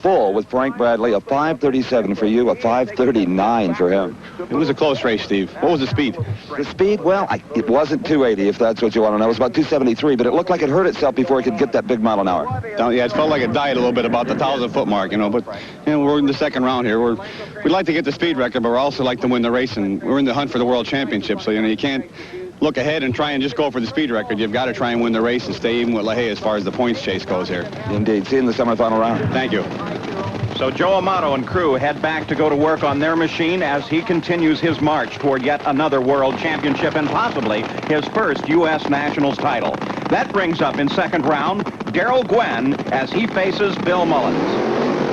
full with Frank Bradley, a 5:37 for you, a 5:39 for him. It was a close race, Steve. What was the speed? The speed, well, it wasn't 280, if that's what you want to know. It was about 273, but it looked like it hurt itself before it could get that big mile an hour. Yeah, it felt like it died a little bit about the 1,000-foot mark, but we're in the second round here. We'd like to get the speed record, but we also like to win the race, and we're in the hunt for the world championship, so you can't look ahead and try and just go for the speed record. You've got to try and win the race and stay even with LaHaye as far as the points chase goes here. Indeed. See you in the semifinal round. Thank you. So Joe Amato and crew head back to go to work on their machine as he continues his march toward yet another world championship and possibly his first U.S. Nationals title. That brings up in second round Darrell Gwynn as he faces Bill Mullins.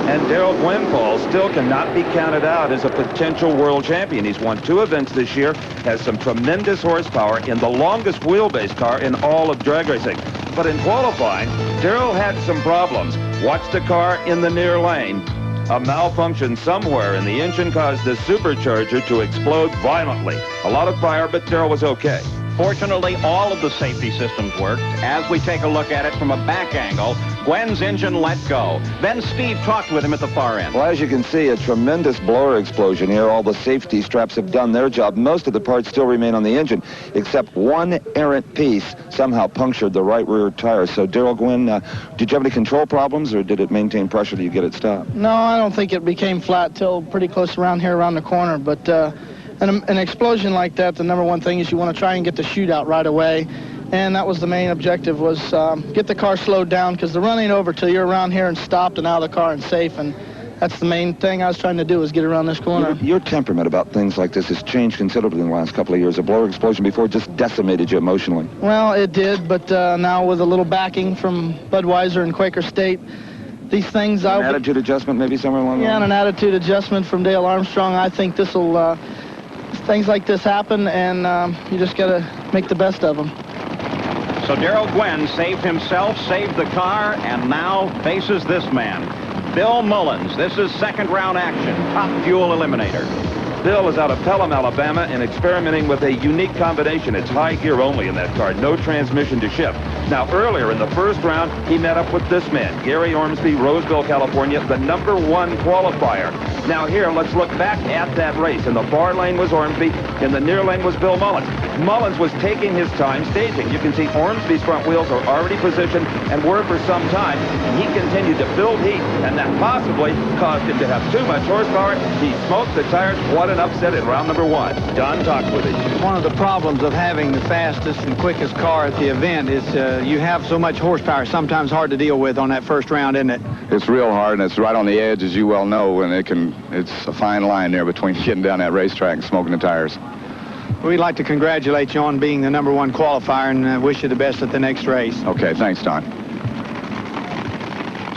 And Darrell Gwynn, Paul, still cannot be counted out as a potential world champion. He's won 2 events this year, has some tremendous horsepower in the longest wheelbase car in all of drag racing. But in qualifying, Darrell had some problems. Watched the car in the near lane. A malfunction somewhere in the engine caused the supercharger to explode violently. A lot of fire, but Darrell was okay. Fortunately, all of the safety systems worked. As we take a look at it from a back angle, Gwynn's engine let go. Then Steve talked with him at the far end. Well, as you can see, a tremendous blower explosion here. All the safety straps have done their job. Most of the parts still remain on the engine, except one errant piece somehow punctured the right rear tire. So, Darrell Gwynn, did you have any control problems, or did it maintain pressure till you get it stopped? No, I don't think it became flat till pretty close around here, around the corner. But an explosion like that, the number one thing is you want to try and get the chute out right away. And that was the main objective, was get the car slowed down, because the run ain't over till you're around here and stopped and out of the car and safe. And that's the main thing I was trying to do, was get around this corner. Your temperament about things like this has changed considerably in the last couple of years. A blower explosion before just decimated you emotionally. Well, it did, but now with a little backing from Budweiser and Quaker State, these things... An attitude adjustment maybe somewhere along the line? Yeah, and an attitude adjustment from Dale Armstrong. I think this will... things like this happen, and you just got to make the best of them. So Darrell Gwynn saved himself, saved the car, and now faces this man, Bill Mullins. This is second round action, Top Fuel Eliminator. Bill is out of Pelham, Alabama, and experimenting with a unique combination. It's high gear only in that car, no transmission to shift. Now, earlier in the first round, he met up with this man, Gary Ormsby, Roseville, California, the #1 qualifier. Now here, let's look back at that race. In the far lane was Ormsby, in the near lane was Bill Mullins. Mullins was taking his time staging. You can see Ormsby's front wheels are already positioned and were for some time, and he continued to build heat, and that possibly caused him to have too much horsepower. He smoked the tires. What an upset in round #1. Don talked with him. One of the problems of having the fastest and quickest car at the event is you have so much horsepower, sometimes hard to deal with on that first round, isn't it? It's real hard, and it's right on the edge, as you well know, and it's a fine line there between getting down that racetrack and smoking the tires. We'd like to congratulate you on being the #1 qualifier and wish you the best at the next race. Okay, thanks, Don.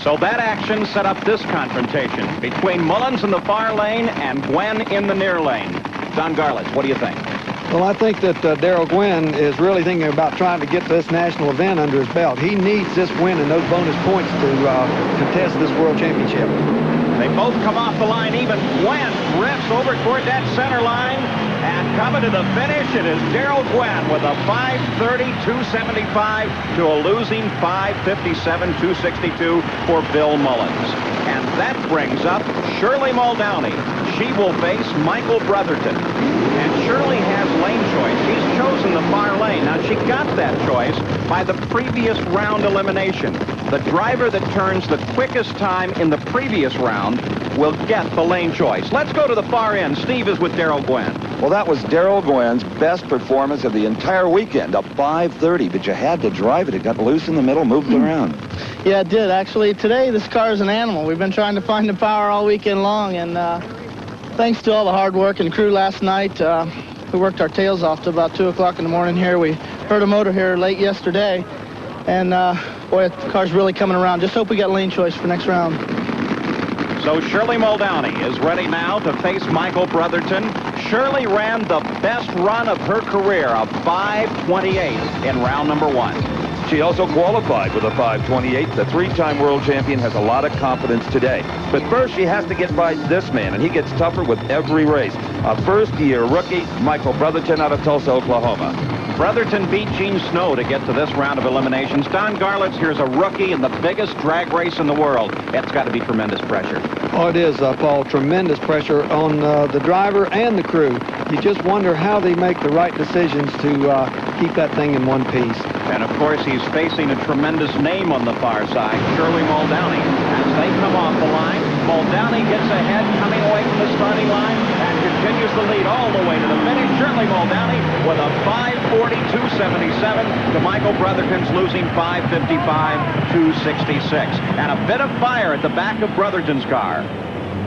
So that action set up this confrontation between Mullins in the far lane and Gwynn in the near lane. Don Garlits, what do you think? Well, I think that Darrell Gwynn is really thinking about trying to get this national event under his belt. He needs this win and those bonus points to contest this world championship. They both come off the line even. Gwynn rips over toward that center line, and coming to the finish, it is Darrell Gwynn with a 5:30.275 to a losing 5:57.262 for Bill Mullins. And that brings up Shirley Muldowney. She will face Michael Brotherton. And Shirley has lane choice. She's chosen the far lane. Now, she got that choice by the previous round elimination. The driver that turns the quickest time in the previous round will get the lane choice. Let's go to the far end. Steve is with Darrell Gwynn. Well, that was Darrell Gwynn's best performance of the entire weekend, a 5:30, but you had to drive it. It got loose in the middle, moved around. Yeah, it did. Actually, today, this car is an animal. We've been trying to find the power all weekend long, and thanks to all the hard work and crew last night, we worked our tails off to about 2 o'clock in the morning here. We heard a motor here late yesterday, and boy, the car's really coming around. Just hope we got lane choice for next round. So Shirley Muldowney is ready now to face Michael Brotherton. Shirley ran the best run of her career, a 5:28 in round #1. She also qualified with a 5:28. The 3-time world champion has a lot of confidence today. But first, she has to get by this man, and he gets tougher with every race. A first-year rookie, Michael Brotherton out of Tulsa, Oklahoma. Brotherton beat Gene Snow to get to this round of eliminations. Don Garlits, here's a rookie in the biggest drag race in the world. It's got to be tremendous pressure. Oh, it is, Paul. Tremendous pressure on the driver and the crew. You just wonder how they make the right decisions to keep that thing in one piece. And, of course, he's facing a tremendous name on the far side, Shirley Muldowney. As they come off the line, Muldowney gets ahead, coming away from the starting line, and continues the lead all the way to the finish. Shirley Muldowney with a 5:42.77 to Michael Brotherton's losing 5:55.266. And a bit of fire at the back of Brotherton's car.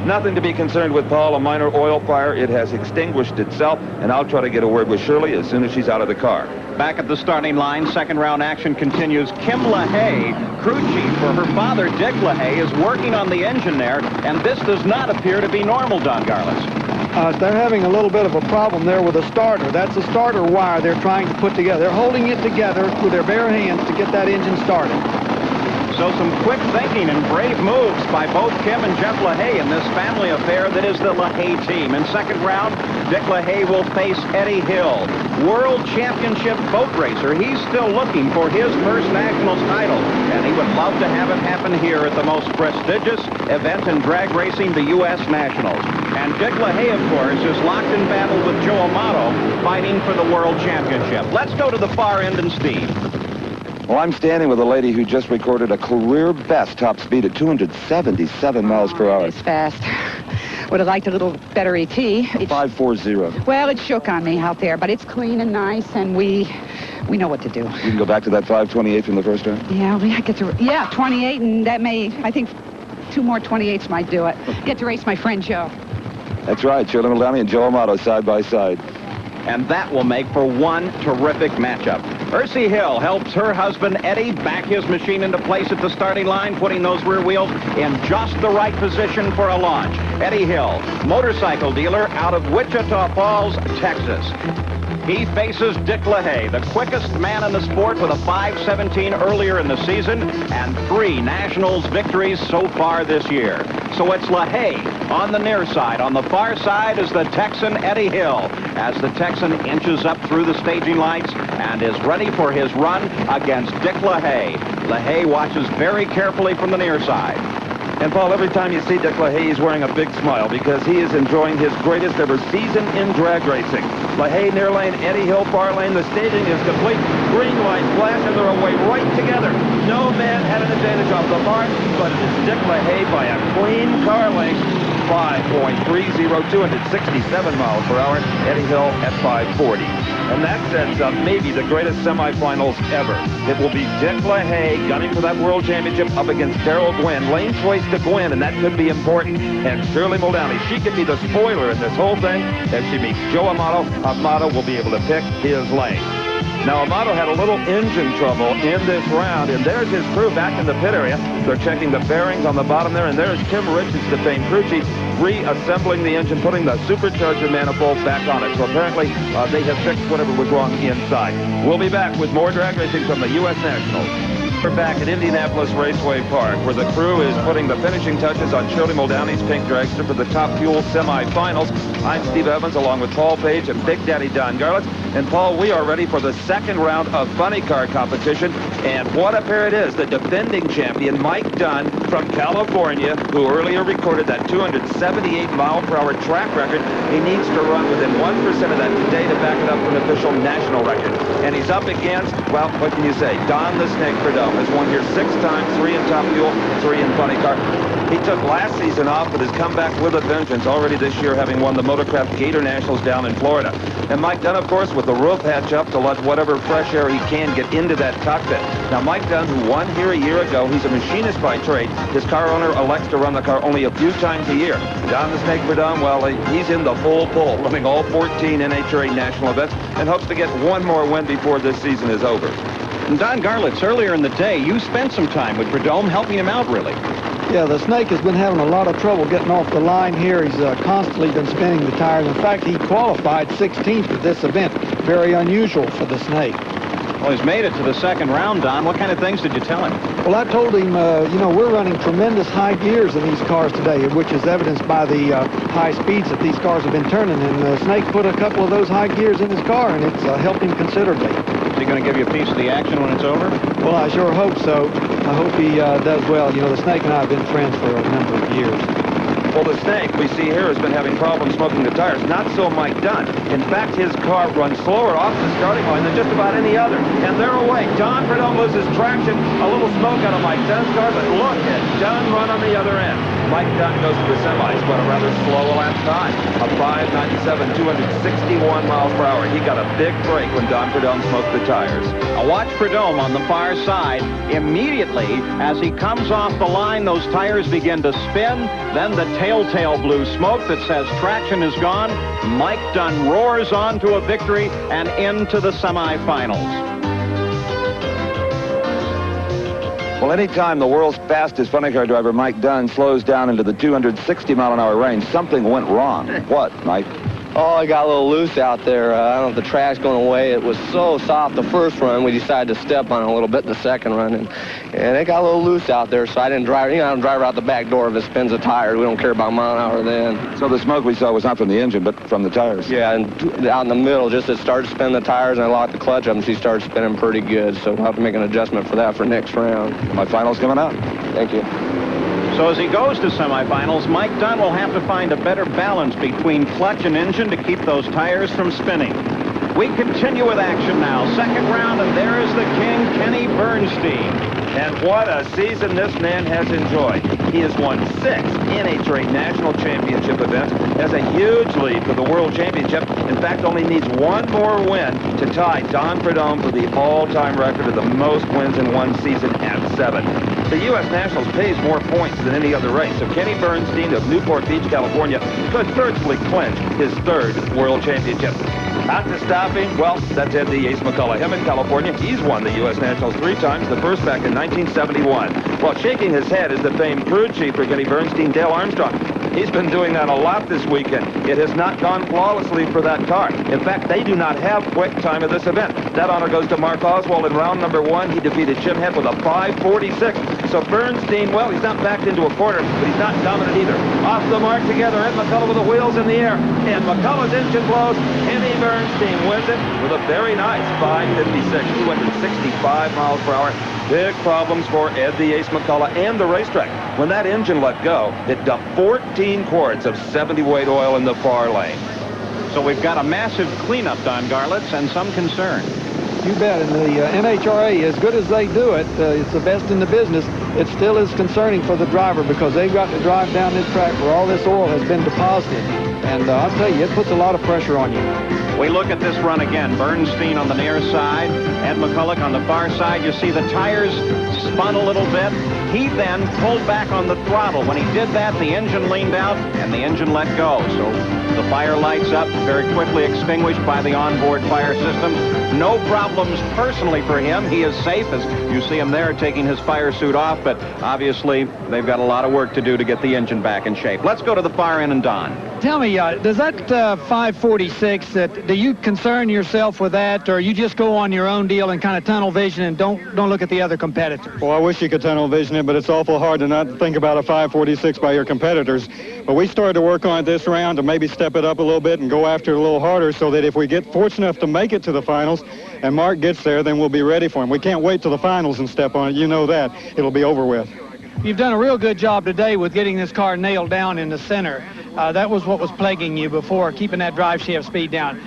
Nothing to be concerned with, Paul. A minor oil fire. It has extinguished itself, and I'll try to get a word with Shirley as soon as she's out of the car. Back at the starting line, second round action continues. Kim LaHaye, crew chief for her father, Dick LaHaye, is working on the engine there, and this does not appear to be normal, Don Garlits. They're having a little bit of a problem there with a starter. That's a starter wire they're trying to put together. They're holding it together with their bare hands to get that engine started. So some quick thinking and brave moves by both Kim and Jeff LaHaye in this family affair that is the LaHaye team. In second round, Dick LaHaye will face Eddie Hill, world championship boat racer. He's still looking for his first national title, and he would love to have it happen here at the most prestigious event in drag racing, the U.S. Nationals. And Dick LaHaye, of course, is locked in battle with Joe Amato, fighting for the world championship. Let's go to the far end and Steve. Well, I'm standing with a lady who just recorded a career best top speed at 277 miles per hour. It's fast. Would have liked a little better ET. 540. Well, it shook on me out there, but it's clean and nice, and we know what to do. You can go back to that 528 from the first round? Yeah, we get to, 28, and that may, I think, 2 more 28s might do it. Get to race my friend Joe. That's right, Shirley Muldowney and Joe Amato side by side. And that will make for one terrific matchup. Ursie Hill helps her husband Eddie back his machine into place at the starting line, putting those rear wheels in just the right position for a launch. Eddie Hill, motorcycle dealer out of Wichita Falls, Texas. He faces Dick LaHaye, the quickest man in the sport with a 5:17 earlier in the season and 3 Nationals victories so far this year. So it's LaHaye on the near side. On the far side is the Texan Eddie Hill as the Texan inches up through the staging lights and is ready for his run against Dick LaHaye. LaHaye watches very carefully from the near side. And, Paul, every time you see Dick LaHaye, he's wearing a big smile because he is enjoying his greatest ever season in drag racing. LaHaye near lane, Eddie Hill far lane. The staging is complete. Green light flash, and they're away right together. No man had an advantage off the mark, but it is Dick LaHaye by a clean car length. 5.30, 267 miles per hour. Eddie Hill at 540. And that sets up maybe the greatest semifinals ever. It will be Dick LaHaye gunning for that world championship up against Daryl Gwynn. Lane choice to Gwynn, and that could be important. And Shirley Muldowney, she could be the spoiler in this whole thing. If she meets Joe Amato, Amato will be able to pick his lane. Now, Amato had a little engine trouble in this round, and there's his crew back in the pit area. They're checking the bearings on the bottom there, and there's Tim Richards, the famed crew chief, reassembling the engine, putting the supercharger manifold back on it. So apparently, they have fixed whatever was wrong inside. We'll be back with more drag racing from the U.S. Nationals. We're back at Indianapolis Raceway Park, where the crew is putting the finishing touches on Shirley Muldowney's pink dragster for the Top Fuel semifinals. I'm Steve Evans, along with Paul Page and Big Daddy Don Garlits. And, Paul, we are ready for the second round of funny car competition. And what a pair it is. The defending champion, Mike Dunn from California, who earlier recorded that 278-mile-per-hour track record. He needs to run within 1% of that today to back it up for an official national record. And he's up against, well, what can you say? Don the Snake Prudhomme has won here 6 times, 3 in Top Fuel, 3 in Funny Car. He took last season off, but has come back with a vengeance already this year, having won the Motorcraft Gator Nationals down in Florida. And Mike Dunn, of course, with the roof hatch up to let whatever fresh air he can get into that cockpit. Now, Mike Dunn, who won here a year ago, he's a machinist by trade. His car owner elects to run the car only a few times a year. Don the Snake Prudhomme, well, he's in the full pull, running all 14 NHRA national events, and hopes to get one more win before this season is over. And Don Garlits, earlier in the day, you spent some time with Prudhomme helping him out, really. Yeah, the Snake has been having a lot of trouble getting off the line here. He's constantly been spinning the tires. In fact, he qualified 16th at this event. Very unusual for the Snake. Well, he's made it to the second round, Don. What kind of things did you tell him? Well, I told him, you know, we're running tremendous high gears in these cars today, which is evidenced by the high speeds that these cars have been turning. And Snake put a couple of those high gears in his car, and it's helped him considerably. Is he going to give you a piece of the action when it's over? Well, I sure hope so. I hope he does well. You know, the Snake and I have been friends for a number of years. Well, the Snake we see here has been having problems smoking the tires. Not so Mike Dunn. In fact, his car runs slower off the starting line than just about any other. And they're away. Don Prudhomme loses traction. A little smoke out of Mike Dunn's car, but look at Dunn run on the other end. Mike Dunn goes to the semis, but a rather slow lap time. A 5.97, 261 miles per hour. He got a big break when Don Prudhomme smoked the tires. Now watch Prudhomme on the far side. Immediately, as he comes off the line, those tires begin to spin. Then the telltale blue smoke that says traction is gone. Mike Dunn roars on to a victory and into the semifinals. Well, anytime the world's fastest funny car driver, Mike Dunn, slows down into the 260-mile-an-hour range, something went wrong. What, Mike? Oh, it got a little loose out there. I don't know if the track's going away. It was so soft the first run, we decided to step on it a little bit the second run, and it got a little loose out there, so I didn't drive. You know, I don't drive out the back door if it spins a tire. We don't care about mile an hour then. So the smoke we saw was not from the engine, but from the tires. Yeah, and out in the middle, just it started spinning the tires, and I locked the clutch up, and she started spinning pretty good, so we'll have to make an adjustment for that for next round. My final's coming out. Thank you. So as he goes to semifinals, Mike Dunn will have to find a better balance between clutch and engine to keep those tires from spinning. We continue with action now. Second round, and there is the king, Kenny Bernstein. And what a season this man has enjoyed. He has won 6 NHRA National Championship events, has a huge lead for the World Championship. In fact, only needs one more win to tie Don Prudhomme for the all-time record of the most wins in one season at 7. The U.S. Nationals pays more points than any other race, so Kenny Bernstein of Newport Beach, California, could virtually clinch his 3rd World Championship. Not to stop him, well, that's Ed the Ace McCullough. Him in California, he's won the U.S. Nationals 3 times, the first back in 1971. While shaking his head is the famed crew chief for Kenny Bernstein, Dale Armstrong. He's been doing that a lot this weekend. It has not gone flawlessly for that car. In fact, they do not have quick time at this event. That honor goes to Mark Oswald in round number 1. He defeated Jim Head with a 5.46. So Bernstein, well, he's not backed into a corner, but he's not dominant either. Off the mark together, Ed McCullough with the wheels in the air. And McCullough's engine blows. Kenny Bernstein wins it with a very nice 5.56, 265 miles per hour. Big problems for Ed the Ace McCullough and the racetrack. When that engine let go, it dumped 14 quarts of 70-weight oil in the far lane. So we've got a massive cleanup, Don Garlitz, and some concern. You bet. And the NHRA, as good as they do it, it's the best in the business. It still is concerning for the driver because they've got to drive down this track where all this oil has been deposited. And I'll tell you, it puts a lot of pressure on you. We look at this run again. Bernstein on the near side, Ed McCullough on the far side. You see the tires spun a little bit. He then pulled back on the throttle. When he did that, the engine leaned out and the engine let go. So the fire lights up, very quickly extinguished by the onboard fire systems. No problems personally for him. He is safe, as you see him there taking his fire suit off, but obviously they've got a lot of work to do to get the engine back in shape. Let's go to the far end and Don. Tell me, does that 5.46, do you concern yourself with that, or you just go on your own deal and kind of tunnel vision and don't look at the other competitors? Well, I wish you could tunnel vision it, but it's awful hard to not think about a 5.46 by your competitors. But we started to work on it this round to maybe step it up a little bit and go after it a little harder so that if we get fortunate enough to make it to the finals and Mark gets there, then we'll be ready for him. We can't wait till the finals and step on it. You know that. It'll be over with. You've done a real good job today with getting this car nailed down in the center. That was what was plaguing you before, keeping that drive shaft speed down.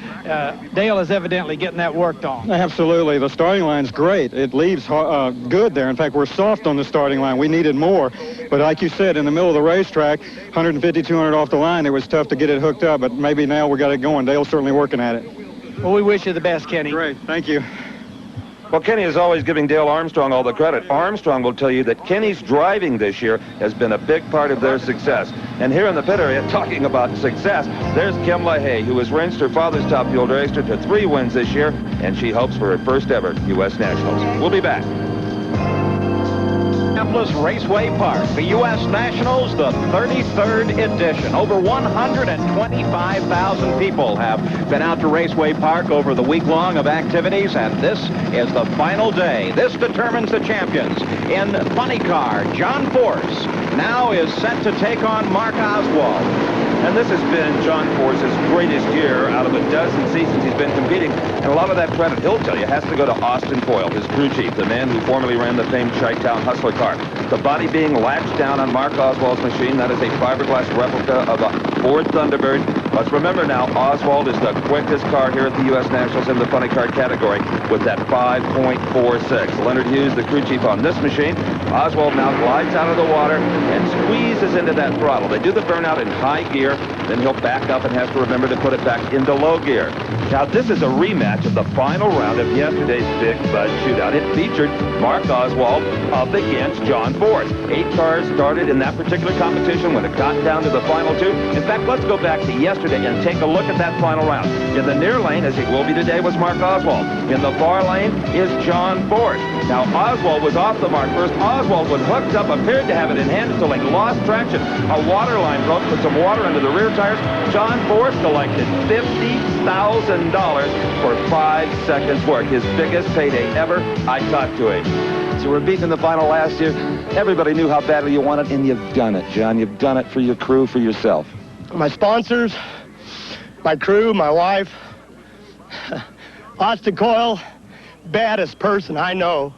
Dale is evidently getting that worked on. Absolutely. The starting line's great. It leaves good there. In fact, we're soft on the starting line. We needed more. But like you said, in the middle of the racetrack, 150, 200 off the line, it was tough to get it hooked up. But maybe now we got it going. Dale's certainly working at it. Well, we wish you the best, Kenny. Great. Thank you. Well, Kenny is always giving Dale Armstrong all the credit. Armstrong will tell you that Kenny's driving this year has been a big part of their success. And here in the pit area, talking about success, there's Kim LaHaye, who has raced her father's Top Fuel Racer to 3 wins this year, and she hopes for her first ever U.S. Nationals. We'll be back. Indianapolis Raceway Park, the U.S. Nationals, the 33rd edition. Over 125,000 people have been out to Raceway Park over the week long of activities, and this is the final day. This determines the champions. In funny car, John Force now is set to take on Mark Oswald. And this has been John Force's greatest year out of a dozen seasons he's been competing. And a lot of that credit, he'll tell you, has to go to Austin Foyle, his crew chief, the man who formerly ran the famed Chi-Town Hustler car. The body being latched down on Mark Oswald's machine, that is a fiberglass replica of a Ford Thunderbird. Let's remember now, Oswald is the quickest car here at the U.S. Nationals in the funny car category with that 5.46. Leonard Hughes, the crew chief on this machine. Oswald now glides out of the water and squeezes into that throttle. They do the burnout in high gear, then he'll back up and has to remember to put it back into low gear. Now, this is a rematch of the final round of yesterday's Big Bud Shootout. It featured Mark Oswald up against John Force. 8 cars started in that particular competition when it got down to the final 2. In fact, let's go back to yesterday and take a look at that final round. In the near lane, as he will be today, was Mark Oswald. In the far lane is John Force. Now, Oswald was off the mark first. Oswald, when hooked up, appeared to have it in hand until he lost traction. A water line broke, put some water under the rear tires. John Force collected $50,000 for 5 seconds work, his biggest payday ever. I talked to him. So we're beating the final last year. Everybody knew how badly you wanted, and you've done it, John. You've done it for your crew, for yourself. My sponsors, my crew, my wife, Austin Coyle, baddest person I know,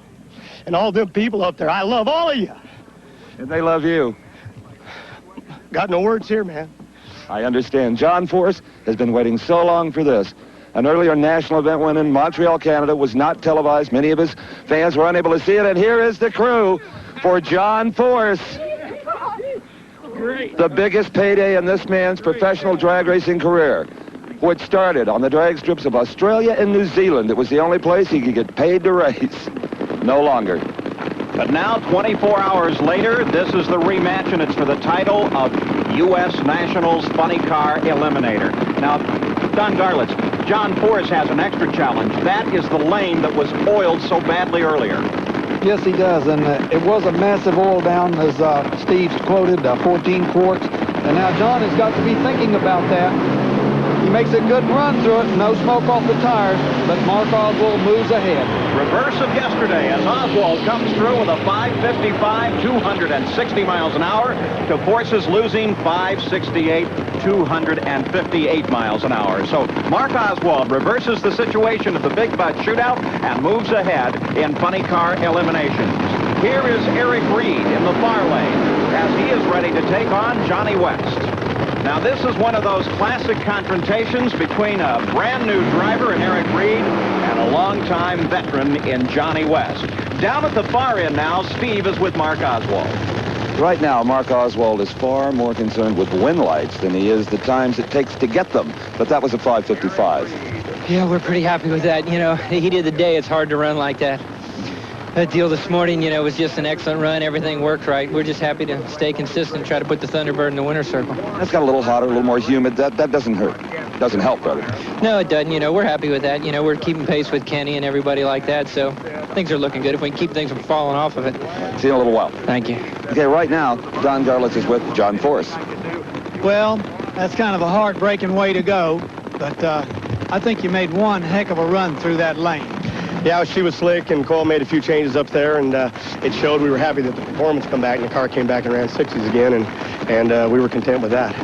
and all them people up there. I love all of you. And they love you. Got no words here, man. I understand. John Force has been waiting so long for this. An earlier national event win in Montreal, Canada was not televised. Many of his fans were unable to see it, and here is the crew for John Force. Great. The biggest payday in this man's professional drag racing career, which started on the drag strips of Australia and New Zealand. It was the only place he could get paid to race. No longer. But now, 24 hours later, this is the rematch, and it's for the title of U.S. Nationals Funny Car Eliminator. Now, Don Garlits, John Force has an extra challenge. That is the lane that was oiled so badly earlier. Yes, he does, and it was a massive oil down, as Steve quoted, 14 quarts. And now John has got to be thinking about that. He makes a good run through it, no smoke off the tires, but Mark Oswald moves ahead. Reverse of yesterday as Oswald comes through with a 555, 260 miles an hour to Force's losing 568, 258 miles an hour. So Mark Oswald reverses the situation of the Big Bud Shootout and moves ahead in funny car eliminations. Here is Eric Reed in the far lane as he is ready to take on Johnny West. Now, this is one of those classic confrontations between a brand-new driver in Eric Reed and a long-time veteran in Johnny West. Down at the far end now, Steve is with Mark Oswald. Right now, Mark Oswald is far more concerned with win lights than he is the times it takes to get them. But that was a 5:55. Yeah, we're pretty happy with that. You know, the heat of the day, it's hard to run like that. That deal this morning, you know, was just an excellent run. Everything worked right. We're just happy to stay consistent, try to put the Thunderbird in the winner's circle. That's got a little hotter, a little more humid. That doesn't hurt. Doesn't help, brother. No, it doesn't. You know, we're happy with that. You know, we're keeping pace with Kenny and everybody like that, so things are looking good if we can keep things from falling off of it. See you in a little while. Thank you. Okay, right now, Don Garlits is with John Force. Well, that's kind of a heartbreaking way to go, but I think you made one heck of a run through that lane. Yeah, she was slick, and Coyle made a few changes up there, and it showed. We were happy that the performance come back, and the car came back and ran 60s again, and we were content with that.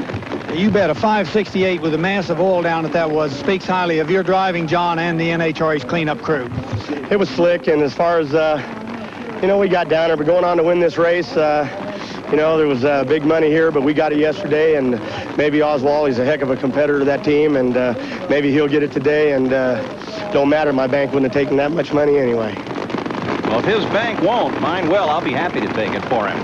You bet a 568 with a massive oil down that was speaks highly of your driving, John, and the NHRA's cleanup crew. It was slick, and as far as, you know, we got down there, but going on to win this race, you know, there was big money here, but we got it yesterday, and maybe Oswald, he's a heck of a competitor to that team, and maybe he'll get it today, and don't matter, my bank wouldn't have taken that much money anyway. Well, if his bank won't, mine will. I'll be happy to take it for him.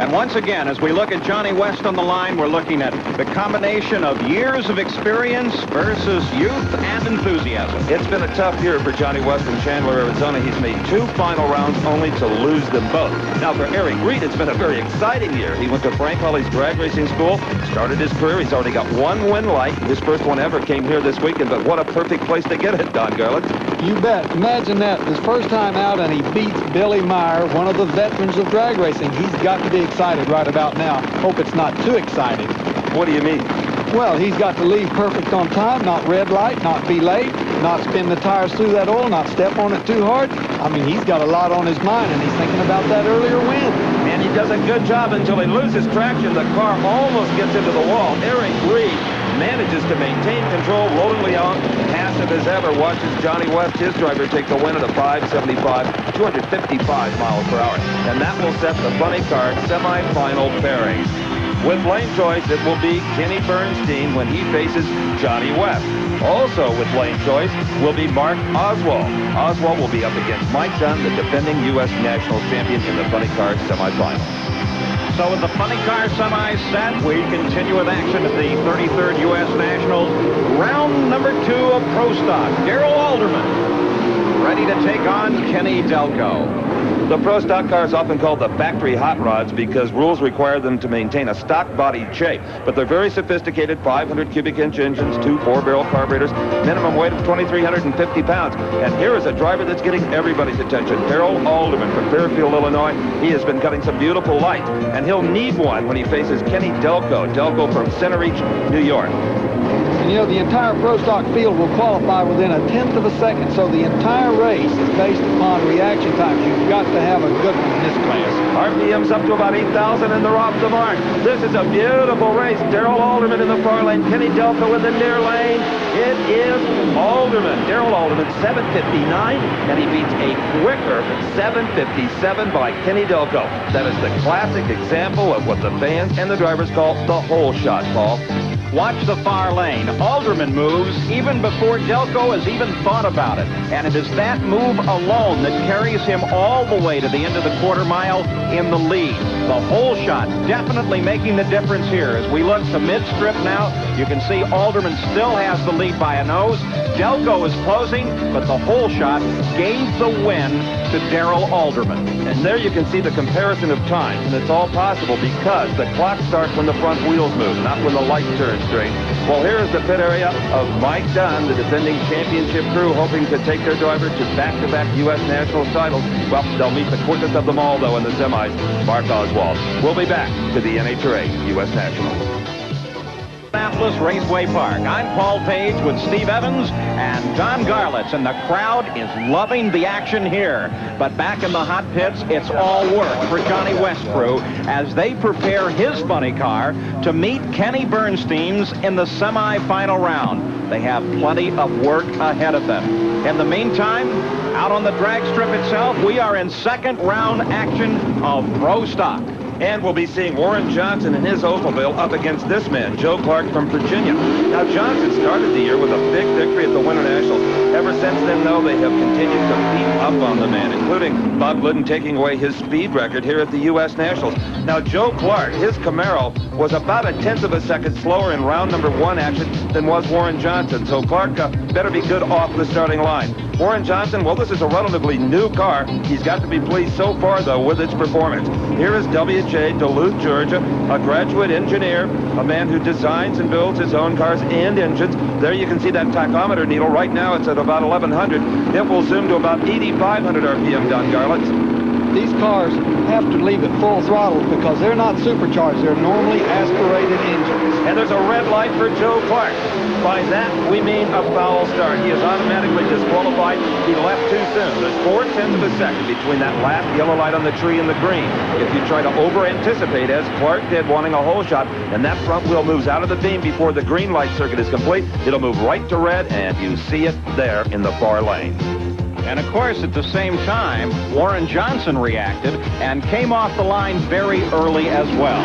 And once again, as we look at Johnny West on the line, we're looking at the combination of years of experience versus youth and enthusiasm. It's been a tough year for Johnny West in Chandler, Arizona. He's made 2 final rounds only to lose them both. Now for Eric Reed, it's been a very exciting year. He went to Frank Hawley's drag racing school, started his career. He's already got 1 win light. His first one ever came here this weekend, but what a perfect place to get it, Don Garlits. You bet. Imagine that. His first time out, and he beats Billy Meyer, one of the veterans of drag racing. He's got to be excited right about now. Hope it's not too exciting. What do you mean? Well, he's got to leave perfect on time, not red light, not be late, not spin the tires through that oil, not step on it too hard. I mean, he's got a lot on his mind, and he's thinking about that earlier win. And he does a good job until he loses traction. The car almost gets into the wall. Eric Reed manages to maintain control. Roland Leon, passive as ever, watches Johnny West, his driver, take the win at a 575, 255 miles per hour. And that will set the funny car semifinal pairing. With lane choice, it will be Kenny Bernstein when he faces Johnny West. Also with lane choice will be Mark Oswald. Oswald will be up against Mike Dunn, the defending U.S. national champion in the funny car semifinal. So with the funny car semis set, we continue with action at the 33rd U.S. Nationals. Round number 2 of Pro Stock. Darrell Alderman ready to take on Kenny Delco. The Pro Stock car is often called the factory hot rods because rules require them to maintain a stock body shape. But they're very sophisticated 500 cubic inch engines, 2 4-barrel carburetors, minimum weight of 2,350 pounds. And here is a driver that's getting everybody's attention, Darrell Alderman from Fairfield, Illinois. He has been cutting some beautiful light, and he'll need one when he faces Kenny Delco. Delco from Center Reach, New York. And, you know, the entire Pro Stock field will qualify within a 1/10 of a second, so the entire race is based upon reaction times. You've got to have a good one in this class. RPM's up to about 8,000, and they're off the mark. This is a beautiful race. Darrell Alderman in the far lane, Kenny Delco in the near lane. It is Alderman. Darrell Alderman, 7:59, and he beats a quicker 7:57 by Kenny Delco. That is the classic example of what the fans and the drivers call the hole shot, Paul. Watch the far lane. Alderman moves even before Delco has even thought about it. And it is that move alone that carries him all the way to the end of the quarter mile in the lead. The hole shot definitely making the difference here. As we look to mid-strip now, you can see Alderman still has the lead by a nose. Delco is closing, but the hole shot gains the win to Darrell Alderman. And there you can see the comparison of times, and it's all possible because the clock starts when the front wheels move, not when the light turns straight. Well, here is the pit area of Mike Dunn, the defending championship crew, hoping to take their driver to back-to-back U.S. Nationals titles. Well, they'll meet the quickest of them all, though, in the semis, Mark Oswald. We'll be back to the NHRA U.S. Nationals. Indianapolis Raceway Park. I'm Paul Page with Steve Evans and Don Garlits, and the crowd is loving the action here. But back in the hot pits, it's all work for Johnny West crew as they prepare his funny car to meet Kenny Bernstein's in the semi-final round. They have plenty of work ahead of them. In the meantime, out on the drag strip itself, we are in second round action of Pro Stock. And we'll be seeing Warren Johnson in his Oldsmobile up against this man, Joe Clark from Virginia. Now, Johnson started the year with a big victory at the Winter Nationals. Ever since then, though, they have continued to beat up on the man, including Bob Glidden taking away his speed record here at the U.S. Nationals. Now, Joe Clark, his Camaro, was about a 1/10 of a second slower in round number 1 action than was Warren Johnson. So Clark better be good off the starting line. Warren Johnson, well, this is a relatively new car. He's got to be pleased so far, though, with its performance. Here is W.J. Duluth, Georgia, a graduate engineer, a man who designs and builds his own cars and engines. There you can see that tachometer needle. Right now it's at about 1,100. It will zoom to about 8,500 RPM, Don Garlits. These cars have to leave at full throttle because they're not supercharged. They're normally aspirated engines. And there's a red light for Joe Clark. By that, we mean a foul start. He is automatically disqualified. He left too soon. There's 4/10 of a second between that last yellow light on the tree and the green. If you try to over-anticipate, as Clark did, wanting a hole shot, and that front wheel moves out of the beam before the green light circuit is complete, it'll move right to red, and you see it there in the far lane. And of course, at the same time, Warren Johnson reacted and came off the line very early as well.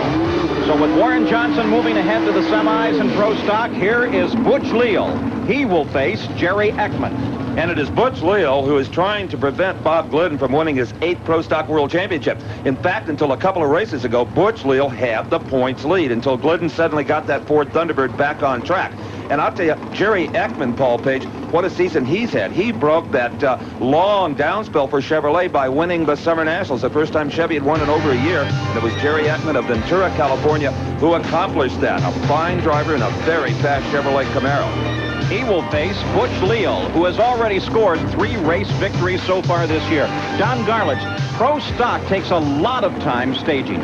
So with Warren Johnson moving ahead to the semis in Pro Stock, here is Butch Leal. He will face Jerry Ekman. And it is Butch Leal who is trying to prevent Bob Glidden from winning his 8th Pro Stock World Championship. In fact, until a couple of races ago, Butch Leal had the points lead until Glidden suddenly got that Ford Thunderbird back on track. And I'll tell you, Jerry Ekman, Paul Page, what a season he's had. He broke that long down spell for Chevrolet by winning the Summer Nationals, the first time Chevy had won in over a year. And it was Jerry Ekman of Ventura, California, who accomplished that. A fine driver in a very fast Chevrolet Camaro. He will face Butch Leal, who has already scored 3 race victories so far this year. Don Garlits, Pro Stock takes a lot of time staging.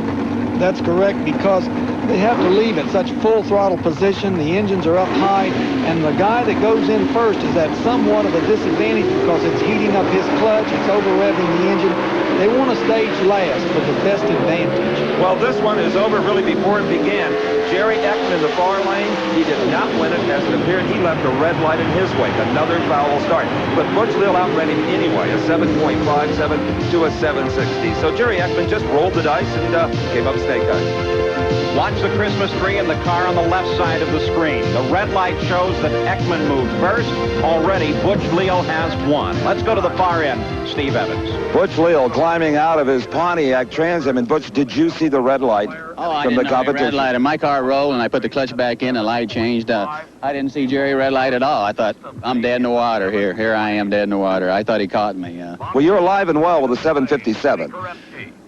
That's correct, because they have to leave at such full throttle position. The engines are up high, and the guy that goes in first is at somewhat of a disadvantage because it's heating up his clutch, it's over-revving the engine. They want to stage last for the best advantage. Well, this one is over really before it began. Jerry Ekman in the far lane, he did not win it. As it appeared, he left a red light in his wake. Another foul start. But Butch Leal outran him anyway, a 7.57 to a 760. So Jerry Ekman just rolled the dice and came up snake eyes. Watch the Christmas tree in the car on the left side of the screen. The red light shows that Ekman moved first. Already, Butch Leal has won. Let's go to the far end. Steve Evans. Butch Leal climbing out of his Pontiac Trans Am. And Butch, did you see the red light from the competition? Red light, and my car rolled, and I put the clutch back in, the light changed. I didn't see Jerry red light at all. I thought, I'm dead in the water here. Here I am dead in the water. I thought he caught me. Well, you're alive and well with a 757.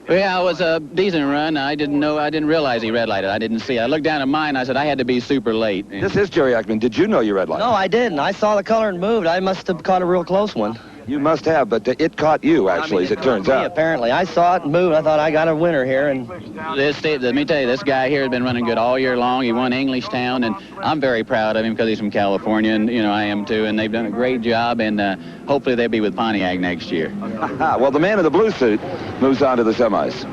Yeah, it was a decent run. I didn't realize he red lighted. I didn't see. I looked down at mine. I said I had to be super late. This is Jerry Ekman. Did you know you red light? No, I didn't. I saw the color and moved. I must have caught a real close one. You must have, but it caught you, actually, as it turns out. Apparently. I saw it and moved. I thought I got a winner here. And let me tell you, this guy here has been running good all year long. He won Englishtown, and I'm very proud of him because he's from California, and, I am too, and they've done a great job, and hopefully they'll be with Pontiac next year. Well, the man in the blue suit moves on to the semis.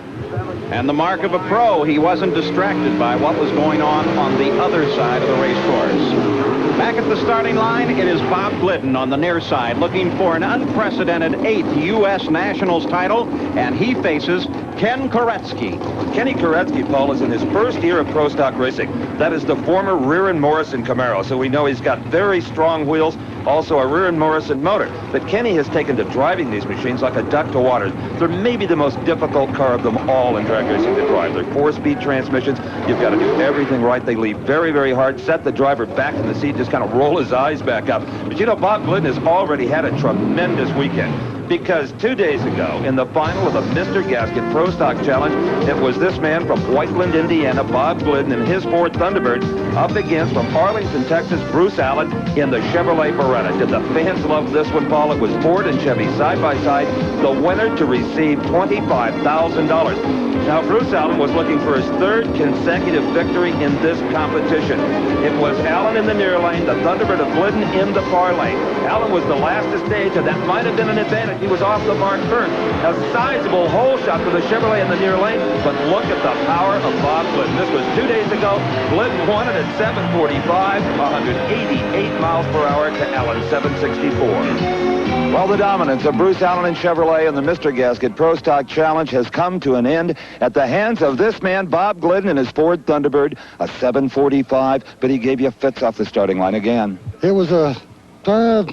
And the mark of a pro, he wasn't distracted by what was going on the other side of the race course. Back at the starting line, it is Bob Glidden on the near side, looking for an unprecedented 8th U.S. Nationals title, and he faces Ken Koretsky. Kenny Koretsky, Paul, is in his first year of Pro Stock racing. That is the former Rear and Morrison Camaro, so we know he's got very strong wheels, also a Rear and Morrison motor. But Kenny has taken to driving these machines like a duck to water. They're maybe the most difficult car of them all in drag racing to drive. They're 4-speed transmissions. You've got to do everything right. They leave very, very hard. Set the driver back in the seat, just kind of roll his eyes back up. But Bob Glidden has already had a tremendous weekend, because 2 days ago, in the final of the Mr. Gasket Pro Stock Challenge, it was this man from Whiteland, Indiana, Bob Glidden, and his Ford Thunderbird up against, from Arlington, Texas, Bruce Allen in the Chevrolet Beretta. Did the fans love this one, Paul? It was Ford and Chevy side by side. The winner to receive $25,000. Now, Bruce Allen was looking for his 3rd consecutive victory in this competition. It was Allen in the near lane, the Thunderbird of Glidden in the far lane. Allen was the last to stage, and that might have been an advantage. He was off the mark first. A sizable hole shot for the Chevrolet in the near lane, but look at the power of Bob Glidden. This was 2 days ago. Glidden won it at 745, 188 miles per hour to Allen 764. Well, the dominance of Bruce Allen and Chevrolet in the Mr. Gasket Pro Stock Challenge has come to an end at the hands of this man, Bob Glidden, and his Ford Thunderbird, a 745, but he gave you fits off the starting line again. It was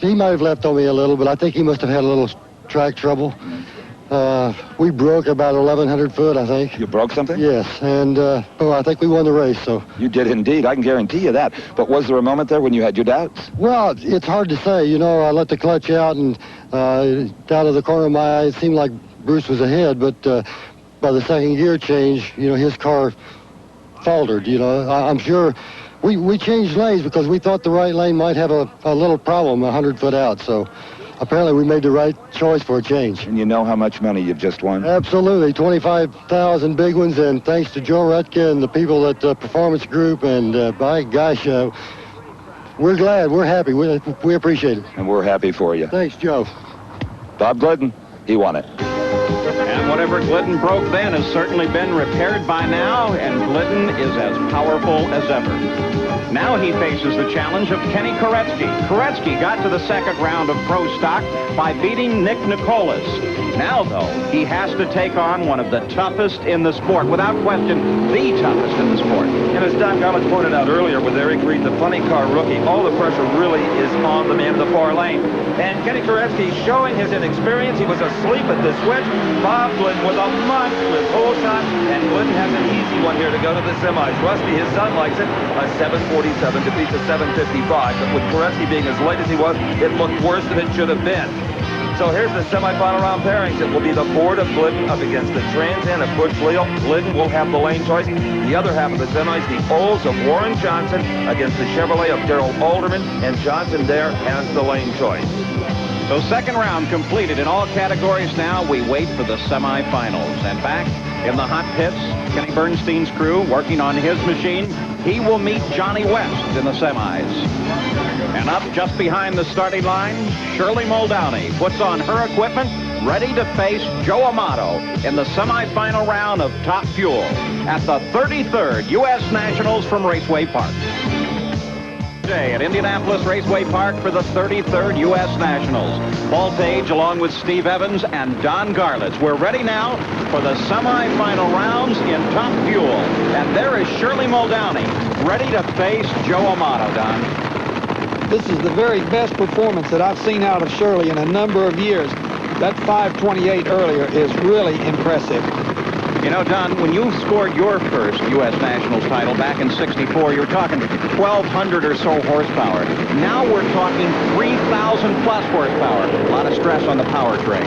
he might have left on me a little, but I think he must have had a little track trouble. We broke about 1,100 foot, I think. You broke something? Yes, and I think we won the race, so. You did indeed, I can guarantee you that. But was there a moment there when you had your doubts? Well, it's hard to say. I let the clutch out, and out of the corner of my eye, it seemed like Bruce was ahead, but by the second gear change, his car faltered, I'm sure we changed lanes because we thought the right lane might have a little problem 100 foot out, so apparently we made the right choice for a change. And you know how much money you've just won? Absolutely, 25,000 big ones, and thanks to Joe Rutke and the people at Performance Group, and by gosh, we're glad, we're happy, we appreciate it. And we're happy for you. Thanks, Joe. Bob Glidden, he won it. And whatever whatever Glidden broke then has certainly been repaired by now, and Glidden is as powerful as ever. Now he faces the challenge of Kenny Koretsky. Koretsky got to the second round of pro stock by beating Nick Nicolas. Now, though, he has to take on one of the toughest in the sport. Without question, the toughest in the sport. And as Don Garlits pointed out earlier with Eric Reed, the funny car rookie, all the pressure really is on the man in the far lane. And Kenny Koretsky showing his inexperience. He was asleep at the switch. Bob Glidden with a monstrous hole shot. And Glidden has an easy one here to go to the semis. Rusty, his son, likes it. A 7:47 defeats a 7:55. But with Koretsky being as late as he was, it looked worse than it should have been. So here's the semifinal round pairings. It will be the Ford of Glidden up against the Trans Am of Butch Leal. Glidden will have the lane choice. The other half of the semis, the Olds of Warren Johnson against the Chevrolet of Darrell Alderman, and Johnson there has the lane choice. So second round completed in all categories. Now we wait for the semifinals. And back in the hot pits, Kenny Bernstein's crew working on his machine. He will meet Johnny West in the semis. And up just behind the starting line, Shirley Muldowney puts on her equipment, ready to face Joe Amato in the semifinal round of Top Fuel at the 33rd U.S. Nationals from Raceway Park. Today at Indianapolis Raceway Park for the 33rd U.S. Nationals. Paul Page along with Steve Evans and Don Garlits. We're ready now for the semifinal rounds in Top Fuel. And there is Shirley Muldowney ready to face Joe Amato, Don. This is the very best performance that I've seen out of Shirley in a number of years. That 5:28 earlier is really impressive. You know, Don, when you scored your first U.S. Nationals title back in '64, you were talking 1,200 or so horsepower. Now we're talking 3,000 plus horsepower. A lot of stress on the powertrain.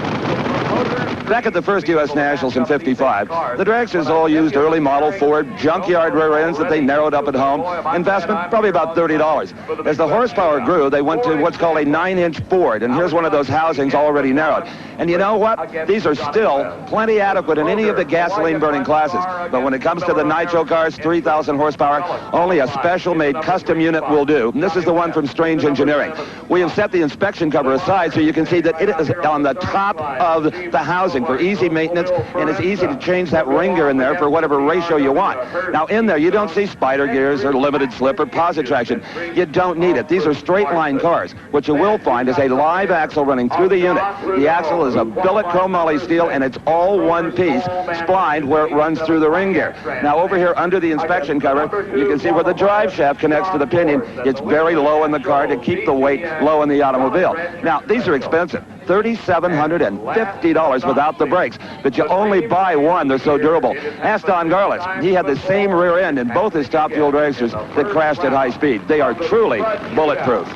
Back at the first U.S. Nationals in '55, the dragsters all used early model Ford junkyard rear ends that they narrowed up at home. Investment, probably about $30. As the horsepower grew, they went to what's called a 9-inch Ford, and here's one of those housings already narrowed. And you know what? These are still plenty adequate in any of the gasoline-burning classes. But when it comes to the nitro cars, 3,000 horsepower, only a special-made custom unit will do. And this is the one from Strange Engineering. We have set the inspection cover aside so you can see that it is on the top of the housing for easy maintenance, and it's easy to change that ring gear in there for whatever ratio you want. Now, in there, you don't see spider gears or limited slip or posit traction. You don't need it. These are straight-line cars. What you will find is a live axle running through the unit. The axle is a billet chromoly steel, and it's all one piece, splined where it runs through the ring gear. Now, over here under the inspection cover, you can see where the drive shaft connects to the pinion. It's very low in the car to keep the weight low in the automobile. Now, these are expensive. $3,750 without the brakes, but you only buy one. They're so durable. Ask Don Garlits. He had the same rear end in both his Top Fuel dragsters that crashed at high speed. They are truly bulletproof.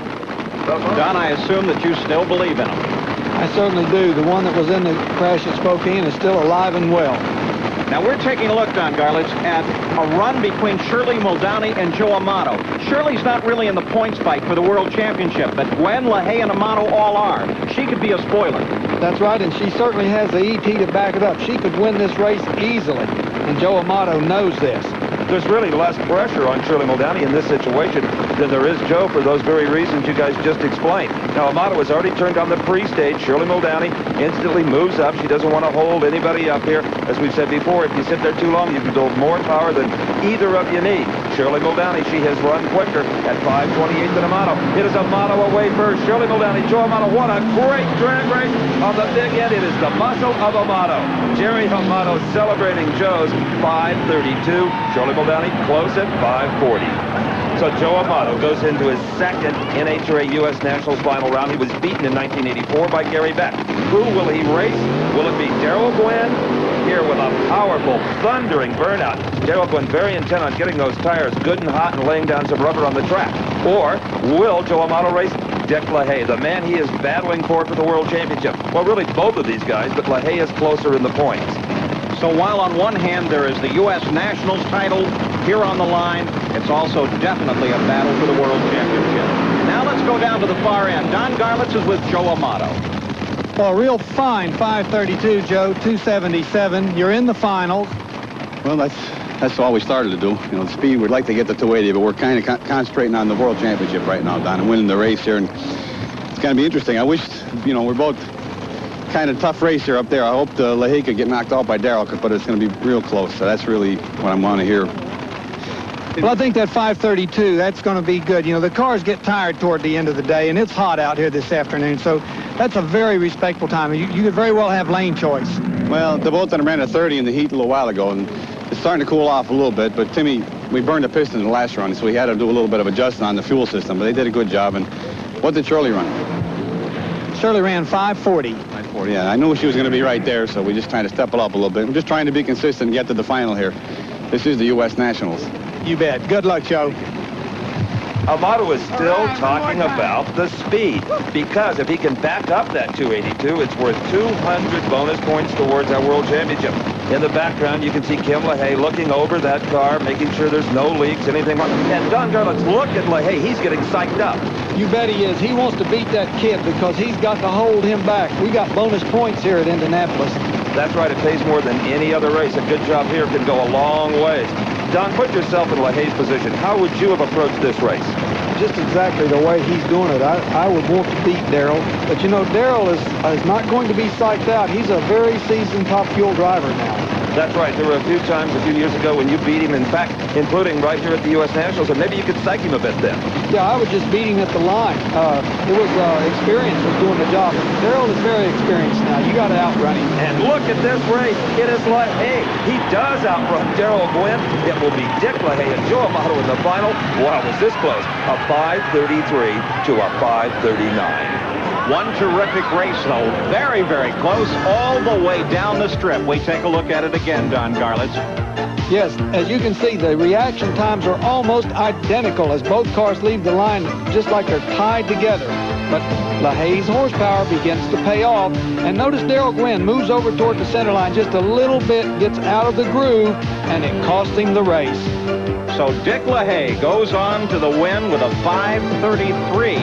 Don, I assume that you still believe in them. I certainly do. The one that was in the crash at Spokane is still alive and well. Now we're taking a look, Don Garlits, at a run between Shirley Muldowney and Joe Amato. Shirley's not really in the points fight for the World Championship, but Gwen, LaHaye, and Amato all are. She could be a spoiler. That's right, and she certainly has the ET to back it up. She could win this race easily, and Joe Amato knows this. There's really less pressure on Shirley Muldowney in this situation than there is Joe for those very reasons you guys just explained. Now, Amato has already turned on the pre-stage. Shirley Muldowney instantly moves up. She doesn't want to hold anybody up here. As we've said before, if you sit there too long, you can build more power than either of you need. Shirley Muldowney, she has run quicker at 5:28 than Amato. It is Amato away first. Shirley Muldowney, Joe Amato, what a great drag race on the big end. It is the muscle of Amato. Jerry Amato celebrating Joe's 5:32. Shirley Muldowney close at 5:40. So Joe Amato goes into his second NHRA U.S. Nationals final round. He was beaten in 1984 by Gary Beck. Who will he race? Will it be Darrell Gwynn? Here with a powerful, thundering burnout. Darrell Gwynn very intent on getting those tires good and hot and laying down some rubber on the track. Or will Joe Amato race Dick LaHaye, the man he is battling for the World Championship? Well, really both of these guys, but LaHaye is closer in the points. So while on one hand there is the U.S. Nationals title here on the line, it's also definitely a battle for the World Championship. Now let's go down to the far end. Don Garlits is with Joe Amato. Well, a real fine 5:32, Joe, 277. You're in the finals. Well, that's all we started to do. You know, the speed, we'd like to get to 280, but we're kind of concentrating on the World Championship right now, Don, and winning the race here. And it's going to be interesting. I wish, you know, we're both kind of tough race here up there. I hope the LaHaye could get knocked out by Darrell, but it's going to be real close. So that's really what I want to hear. Well, I think that 5:32, that's going to be good. You know, the cars get tired toward the end of the day, and it's hot out here this afternoon, so that's a very respectable time. You could very well have lane choice. Well, the both of them ran a 30 in the heat a little while ago, and it's starting to cool off a little bit, but Timmy, we burned the piston in the last run, so we had to do a little bit of adjustment on the fuel system, but they did a good job. And what did Shirley run? Shirley ran 5:40. 5:40, yeah. I knew she was going to be right there, so we just trying to step it up a little bit. We're just trying to be consistent and get to the final here. This is the U.S. Nationals. You bet. Good luck, Joe. Amato is still talking about the speed, because if he can back up that 282, it's worth 200 bonus points towards our World Championship. In the background, you can see Kim LaHaye looking over that car, making sure there's no leaks, anything wrong. And Don Garlits, look at LaHaye. He's getting psyched up. You bet he is. He wants to beat that kid because he's got to hold him back. We got bonus points here at Indianapolis. That's right. It pays more than any other race. A good job here can go a long ways. Don, put yourself in LaHaye's position. How would you have approached this race? Just exactly the way he's doing it. I would want to beat Darrell. But, you know, Darrell is not going to be psyched out. He's a very seasoned Top Fuel driver now. That's right. There were a few times a few years ago when you beat him, in fact, including right here at the U.S. Nationals, and maybe you could psych him a bit then. Yeah, I was just beating at the line. It was experience was doing the job. Darrell is very experienced now. You got to outrun him. And look at this race. It is LaHaye. He does outrun Darrell Gwynn. It will be Dick LaHaye and Joe Amato in the final. Wow, was this close? A 5:33 to a 5:39. One terrific race, though. Very, very close all the way down the strip. We take a look at it again, Don Garlits. Yes, as you can see, the reaction times are almost identical as both cars leave the line, just like they're tied together. But LaHaye's horsepower begins to pay off. And notice Darrell Gwynn moves over toward the center line just a little bit, gets out of the groove, and it cost him the race. So Dick LaHaye goes on to the win with a 5:33,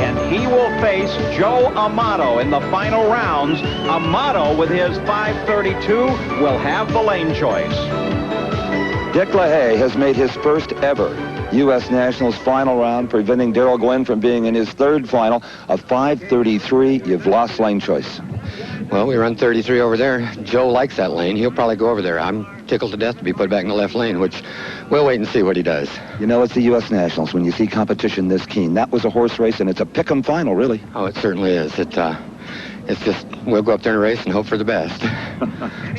and he will face Joe Amato in the final rounds. Amato, with his 5:32, will have the lane choice. Dick LaHaye has made his first ever U.S. Nationals final round, preventing Darrell Gwynn from being in his third final. A 5:33, you've lost lane choice. Well, we run 33 over there. Joe likes that lane. He'll probably go over there. I'm tickled to death to be put back in the left lane, which we'll wait and see what he does. You know, it's the U.S. Nationals when you see competition this keen. That was a horse race, and it's a pick-em final, really. Oh, it certainly is. It's just, we'll go up there and race and hope for the best.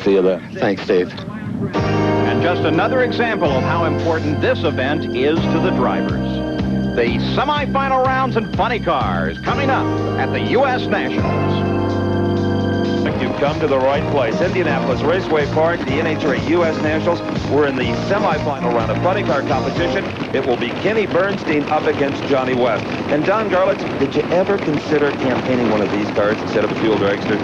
See you there. Thanks, Dave. And just another example of how important this event is to the drivers. The semifinal rounds and funny cars coming up at the U.S. Nationals. You've come to the right place. Indianapolis Raceway Park, the NHRA U.S. Nationals. We're in the semifinal round of funny car competition. It will be Kenny Bernstein up against Johnny West. And Don Garlits, did you ever consider campaigning one of these cars instead of a fuel dragster?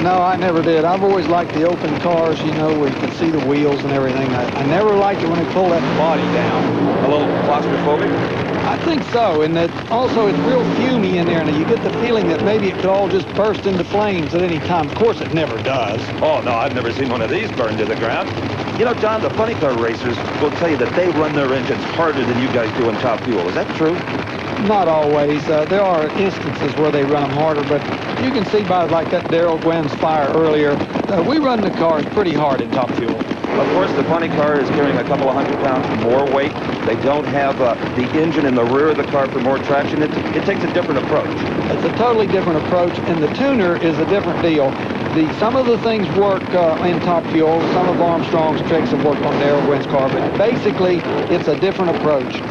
No, I never did. I've always liked the open cars, you know, where you can see the wheels and everything. I never liked it when they pull that body down. A little claustrophobic? I think so, and that also it's real fumey in there, and you get the feeling that maybe it could all just burst into flames at any time. Of course, it never does. Oh, no, I've never seen one of these burned to the ground. You know, Don, the funny car racers will tell you that they run their engines harder than you guys do in Top Fuel. Is that true? Not always. There are instances where they run them harder, but you can see by like that Darrell Gwynn's fire earlier, we run the cars pretty hard in Top Fuel. Of course, the funny car is carrying a couple of 100 pounds more weight. They don't have the engine in the rear of the car for more traction. It takes a different approach. It's a totally different approach, and the tuner is a different deal. Some of the things work in Top Fuel. Some of Armstrong's tricks have worked on Darrell Gwynn's car, but basically, it's a different approach.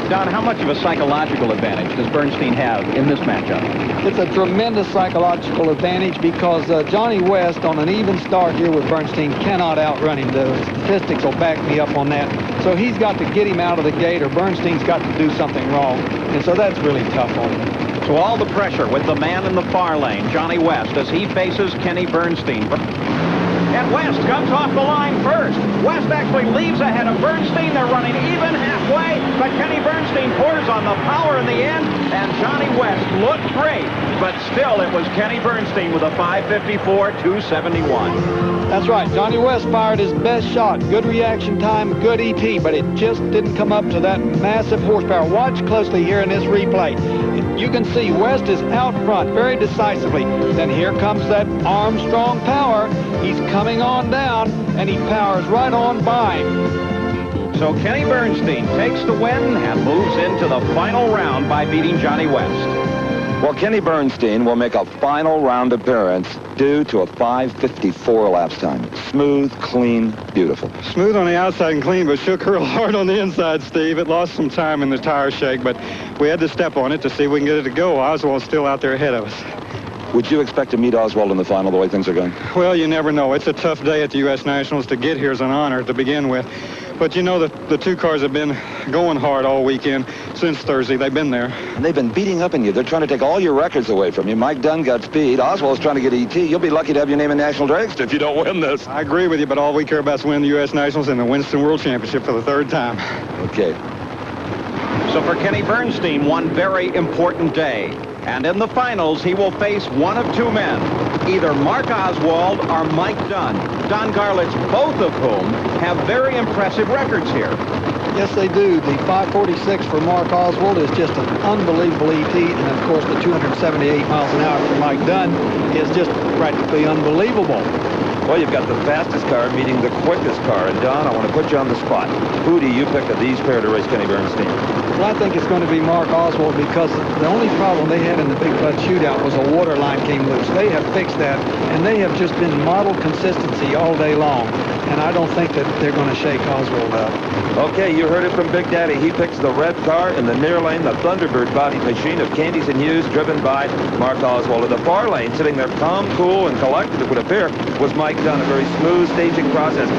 Don, how much of a psychological advantage does Bernstein have in this matchup? It's a tremendous psychological advantage because Johnny West, on an even start here with Bernstein, cannot outrun him. The statistics will back me up on that. So he's got to get him out of the gate, or Bernstein's got to do something wrong. And so that's really tough on him. So all the pressure with the man in the far lane, Johnny West, as he faces Kenny Bernstein. And West comes off the line first. West actually leaves ahead of Bernstein. They're running even halfway, but Kenny Bernstein pours on the power in the end, and Johnny West looked great, but still it was Kenny Bernstein with a 5:54, 271. That's right. Johnny West fired his best shot. Good reaction time, good ET, but it just didn't come up to that massive horsepower. Watch closely here in this replay. You can see West is out front very decisively. Then here comes that Armstrong power. He's coming on down, and he powers right on by him. So Kenny Bernstein takes the win and moves into the final round by beating Johnny West. Well, Kenny Bernstein will make a final round appearance due to a 5:54 elapsed time. Smooth, clean, beautiful. Smooth on the outside and clean, but shook real hard on the inside, Steve. It lost some time in the tire shake, but we had to step on it to see if we can get it to go. Oswald's still out there ahead of us. Would you expect to meet Oswald in the final the way things are going? Well, you never know. It's a tough day at the U.S. Nationals. To get here is an honor to begin with. But you know, the two cars have been going hard all weekend since Thursday. They've been there. And they've been beating up on you. They're trying to take all your records away from you. Mike Dunn got speed. Oswald's trying to get ET. You'll be lucky to have your name in National Dragster if you don't win this. I agree with you, but all we care about is winning the U.S. Nationals and the Winston World Championship for the third time. Okay. So for Kenny Bernstein, one very important day. And in the finals, he will face one of two men, either Mark Oswald or Mike Dunn. Don Garlits, both of whom have very impressive records here. Yes, they do. The 546 for Mark Oswald is just an unbelievable ET, and of course the 278 miles an hour for Mike Dunn is just practically unbelievable. Well, you've got the fastest car meeting the quickest car. And, Don, I want to put you on the spot. Who do you pick of these pair to race Kenny Bernstein? Well, I think it's going to be Mark Oswald because the only problem they had in the Big Bud Shootout was a water line came loose. They have fixed that, and they have just been model consistency all day long. And I don't think that they're going to shake Oswald up. Okay, you heard it from Big Daddy. He picks the red car in the near lane, the Thunderbird body machine of Candies and Hughes, driven by Mark Oswald. In the far lane, sitting there calm, cool, and collected, it would appear, was Mike Dunn. A very smooth staging process.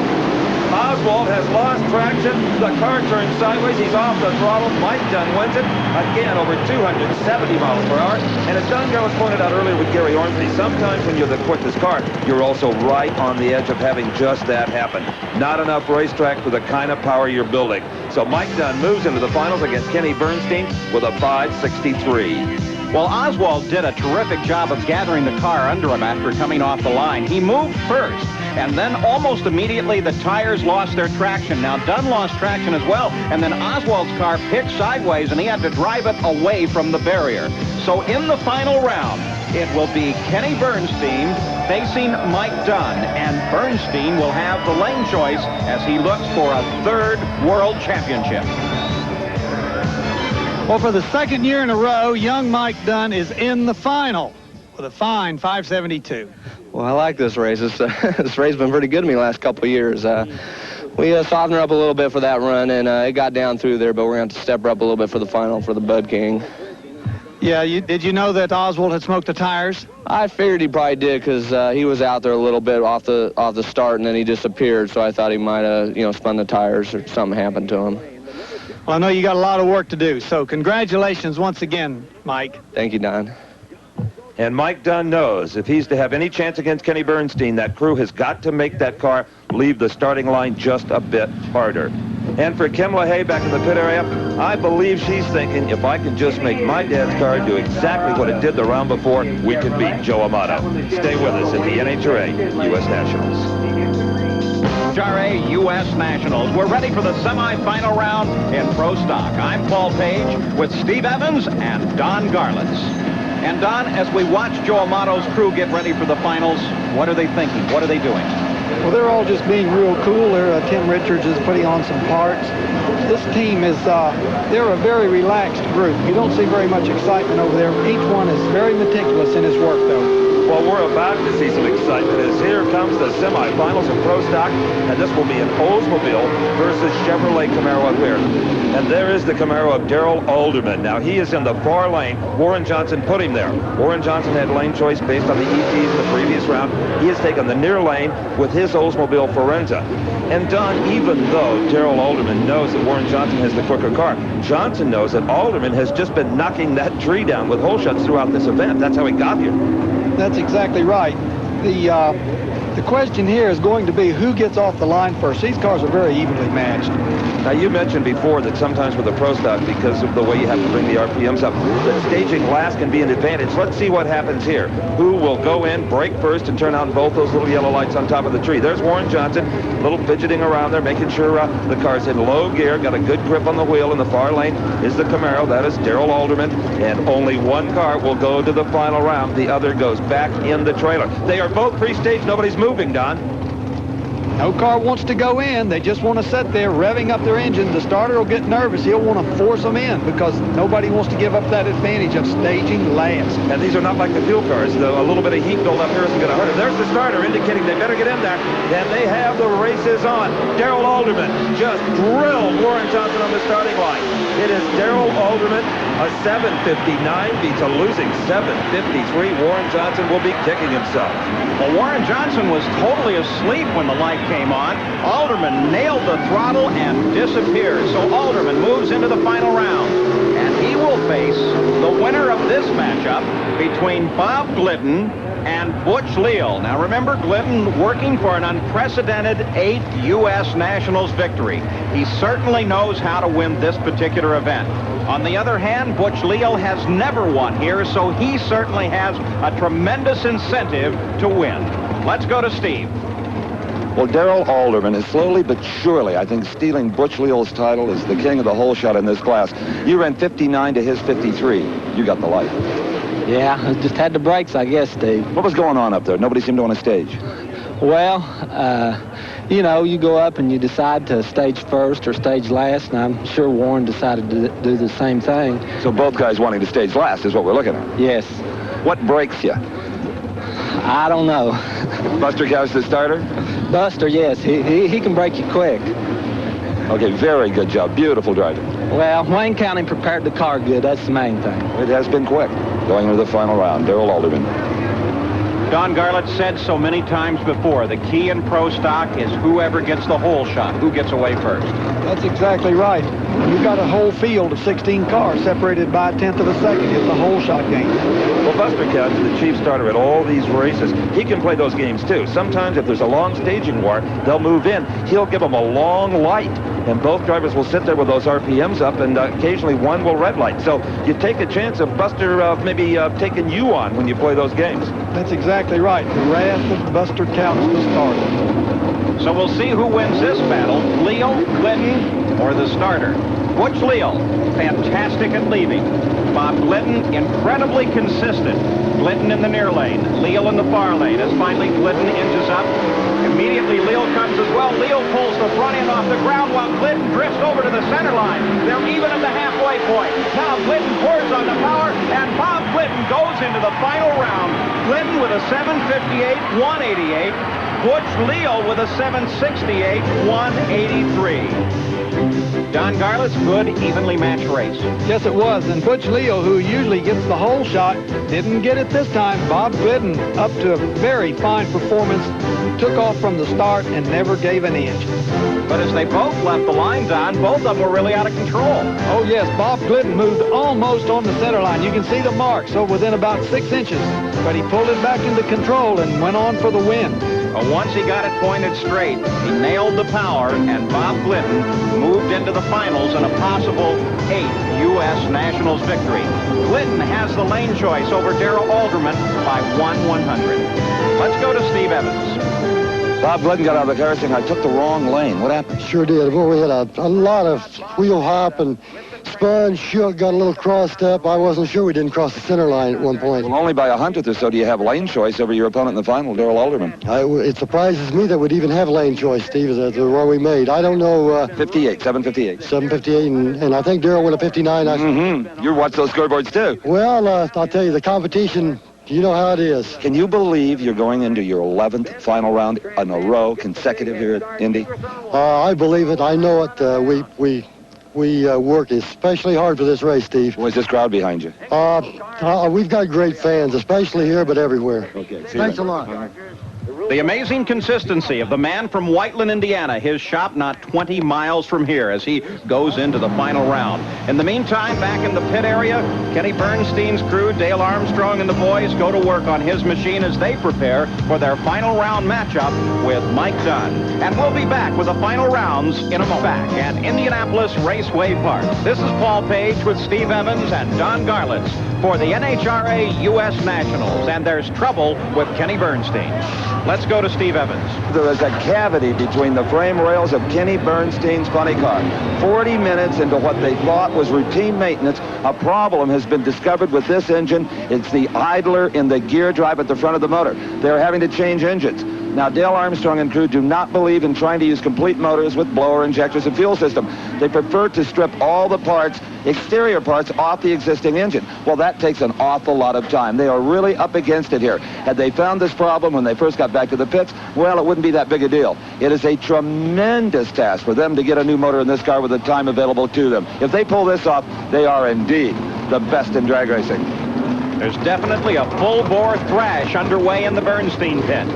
Oswald has lost traction. The car turns sideways. He's off the throttle. Mike Dunn wins it. Again, over 270 miles per hour. And as Don Garlits pointed out earlier with Gary Ormsby, sometimes when you're the quickest car, you're also right on the edge of having just that happen. Not enough racetrack for the kind of power you're building. So Mike Dunn moves into the finals against Kenny Bernstein with a 563. Well, Oswald did a terrific job of gathering the car under him after coming off the line. He moved first, and then almost immediately the tires lost their traction. Now, Dunn lost traction as well, and then Oswald's car pitched sideways, and he had to drive it away from the barrier. So in the final round, it will be Kenny Bernstein facing Mike Dunn, and Bernstein will have the lane choice as he looks for a third world championship. Well, for the second year in a row, young Mike Dunn is in the final with a fine 572. Well, I like this race. This race has been pretty good to me the last couple of years. We softened her up a little bit for that run, and it got down through there, but we're going to have to step her up a little bit for the final for the Bud King. Yeah, did you know that Oswald had smoked the tires? I figured he probably did because he was out there a little bit off the start, and then he disappeared, so I thought he might have, spun the tires or something happened to him. Well, I know you got a lot of work to do, so congratulations once again, Mike. Thank you, Don. And Mike Dunn knows if he's to have any chance against Kenny Bernstein, that crew has got to make that car leave the starting line just a bit harder. And for Kim LaHaye back in the pit area, I believe she's thinking, if I can just make my dad's car do exactly what it did the round before, we can beat Joe Amato. Stay with us at the NHRA U.S. Nationals. NHRA U.S. Nationals. We're ready for the semifinal round in Pro Stock. I'm Paul Page with Steve Evans and Don Garlits. And Don, as we watch Joe Amato's crew get ready for the finals, what are they thinking? What are they doing? Well, they're all just being real cool. Tim Richards is putting on some parts. This team is, they're a very relaxed group. You don't see very much excitement over there. Each one is very meticulous in his work, though. Well, we're about to see some excitement as here comes the semifinals of Pro Stock, and this will be an Oldsmobile versus Chevrolet Camaro affair. And there is the Camaro of Darrell Alderman. Now, he is in the far lane. Warren Johnson put him there. Warren Johnson had lane choice based on the ETs in the previous round. He has taken the near lane with his Oldsmobile Forenza. And Don, even though Darrell Alderman knows that Warren Johnson has the quicker car, Johnson knows that Alderman has just been knocking that tree down with hole shuts throughout this event. That's how he got here. That's exactly right. The The question here is going to be who gets off the line first. These cars are very evenly matched. Now, you mentioned before that sometimes with the Pro Stock, because of the way you have to bring the RPMs up, that staging last can be an advantage. Let's see what happens here. Who will go in, brake first, and turn on both those little yellow lights on top of the tree? There's Warren Johnson, a little fidgeting around there, making sure the car's in low gear, got a good grip on the wheel. In the far lane is the Camaro. That is Darrell Alderman, and only one car will go to the final round. The other goes back in the trailer. They are both pre-staged. Nobody's moving, Don. No car wants to go in. They just want to sit there revving up their engine. The starter will get nervous. He'll want to force them in because nobody wants to give up that advantage of staging last. And these are not like the fuel cars. A little bit of heat buildup here isn't going to hurt them. There's the starter indicating they better get in there. And they have the races on. Darrell Alderman just drilled Warren Johnson on the starting line. It is Darrell Alderman. A 7:59 beats a losing 7:53. Warren Johnson will be kicking himself. Well, Warren Johnson was totally asleep when the light came on. Alderman nailed the throttle and disappeared. So Alderman moves into the final round. And he will face the winner of this matchup between Bob Glidden and Butch Leal. Now remember, Glidden working for an unprecedented 8th U.S. Nationals victory. He certainly knows how to win this particular event. On the other hand, Butch Leal has never won here, so he certainly has a tremendous incentive to win. Let's go to Steve. Well, Darrell Alderman is slowly but surely, I think, stealing Butch Leal's title as the king of the hole shot in this class. You ran 59 to his 53. You got the light. Yeah, I just had the brakes, I guess, Steve. What was going on up there? Nobody seemed to want to stage. Well, you know, you go up and you decide to stage first or stage last, and I'm sure Warren decided to do the same thing. So both guys wanting to stage last is what we're looking at. Yes. What breaks you? I don't know. Buster Couch, the starter? Buster, yes. He can break you quick. Okay, very good job. Beautiful driving. Well, Wayne County prepared the car good. That's the main thing. It has been quick. Going into the final round, Darrell Alderman. Don Garlett said so many times before, the key in Pro Stock is whoever gets the hole shot, who gets away first. That's exactly right. You've got a whole field of 16 cars separated by 1/10 of a second. It's a hole shot game. Well, Buster Couch is the chief starter at all these races. He can play those games, too. Sometimes if there's a long staging war, they'll move in. He'll give them a long light, and both drivers will sit there with those RPMs up, and occasionally one will red light. So you take a chance of Buster maybe taking you on when you play those games. That's exactly right. The wrath of Buster Couch, the starter. So we'll see who wins this battle, Leal, Glidden, or the starter. Butch Leal, fantastic at leaving. Bob Glidden, incredibly consistent. Glidden in the near lane, Leal in the far lane. As finally Glidden inches up, immediately Leal comes as well. Leal pulls the front end off the ground while Glidden drifts over to the center line. They're even at the halfway point. Now Glidden pours on the power, and Bob Glidden goes into the final round. Glidden with a 7:58, 188. Butch Leal with a 7:68, 183. Don Garlett's good, evenly matched race. Yes, it was. And Butch Leal, who usually gets the hole shot, didn't get it this time. Bob Glidden, up to a very fine performance, took off from the start and never gave an inch. But as they both left the line, Don, both of them were really out of control. Oh, yes. Bob Glidden moved almost on the center line. You can see the mark, so within about 6 inches. But he pulled it back into control and went on for the win. Once he got it pointed straight, he nailed the power, and Bob Glidden moved into the finals in a possible 8th U.S. Nationals victory. Glidden has the lane choice over Darrell Alderman by 1/100. Let's go to Steve Evans. Bob Glidden got out of the car saying, I took the wrong lane. What happened? Sure did. Well, we had a lot of wheel hop and spun, shook, got a little crossed up. I wasn't sure we didn't cross the center line at one point. Well, only by 100th or so do you have lane choice over your opponent in the final, Darrell Alderman. It surprises me that we'd even have lane choice, Steve, as the one we made. I don't know. 58, 7:58. 7:58, and I think Darrell went a 59. You watch those scoreboards, too. Well, I'll tell you, the competition, you know how it is. Can you believe you're going into your 11th final round in a row consecutive here at Indy? I believe it. I know it. We work especially hard for this race, Steve. Where's this crowd behind you? We've got great fans, especially here, but everywhere. Okay. Thanks a lot. The amazing consistency of the man from Whiteland, Indiana. His shop not 20 miles from here as he goes into the final round. In the meantime, back in the pit area, Kenny Bernstein's crew, Dale Armstrong and the boys, go to work on his machine as they prepare for their final round matchup with Mike Dunn. And we'll be back with the final rounds in a moment. Back at Indianapolis Raceway Park. This is Paul Page with Steve Evans and Don Garlits for the NHRA U.S. Nationals. And there's trouble with Kenny Bernstein. Let's go to Steve Evans. There is a cavity between the frame rails of Kenny Bernstein's funny car. 40 minutes into what they thought was routine maintenance, a problem has been discovered with this engine. It's the idler in the gear drive at the front of the motor. They're having to change engines. Now, Dale Armstrong and crew do not believe in trying to use complete motors with blower injectors and fuel system. They prefer to strip all the parts, exterior parts, off the existing engine. Well, that takes an awful lot of time. They are really up against it here. Had they found this problem when they first got back to the pits, well, it wouldn't be that big a deal. It is a tremendous task for them to get a new motor in this car with the time available to them. If they pull this off, they are indeed the best in drag racing. There's definitely a full-bore thrash underway in the Bernstein pit.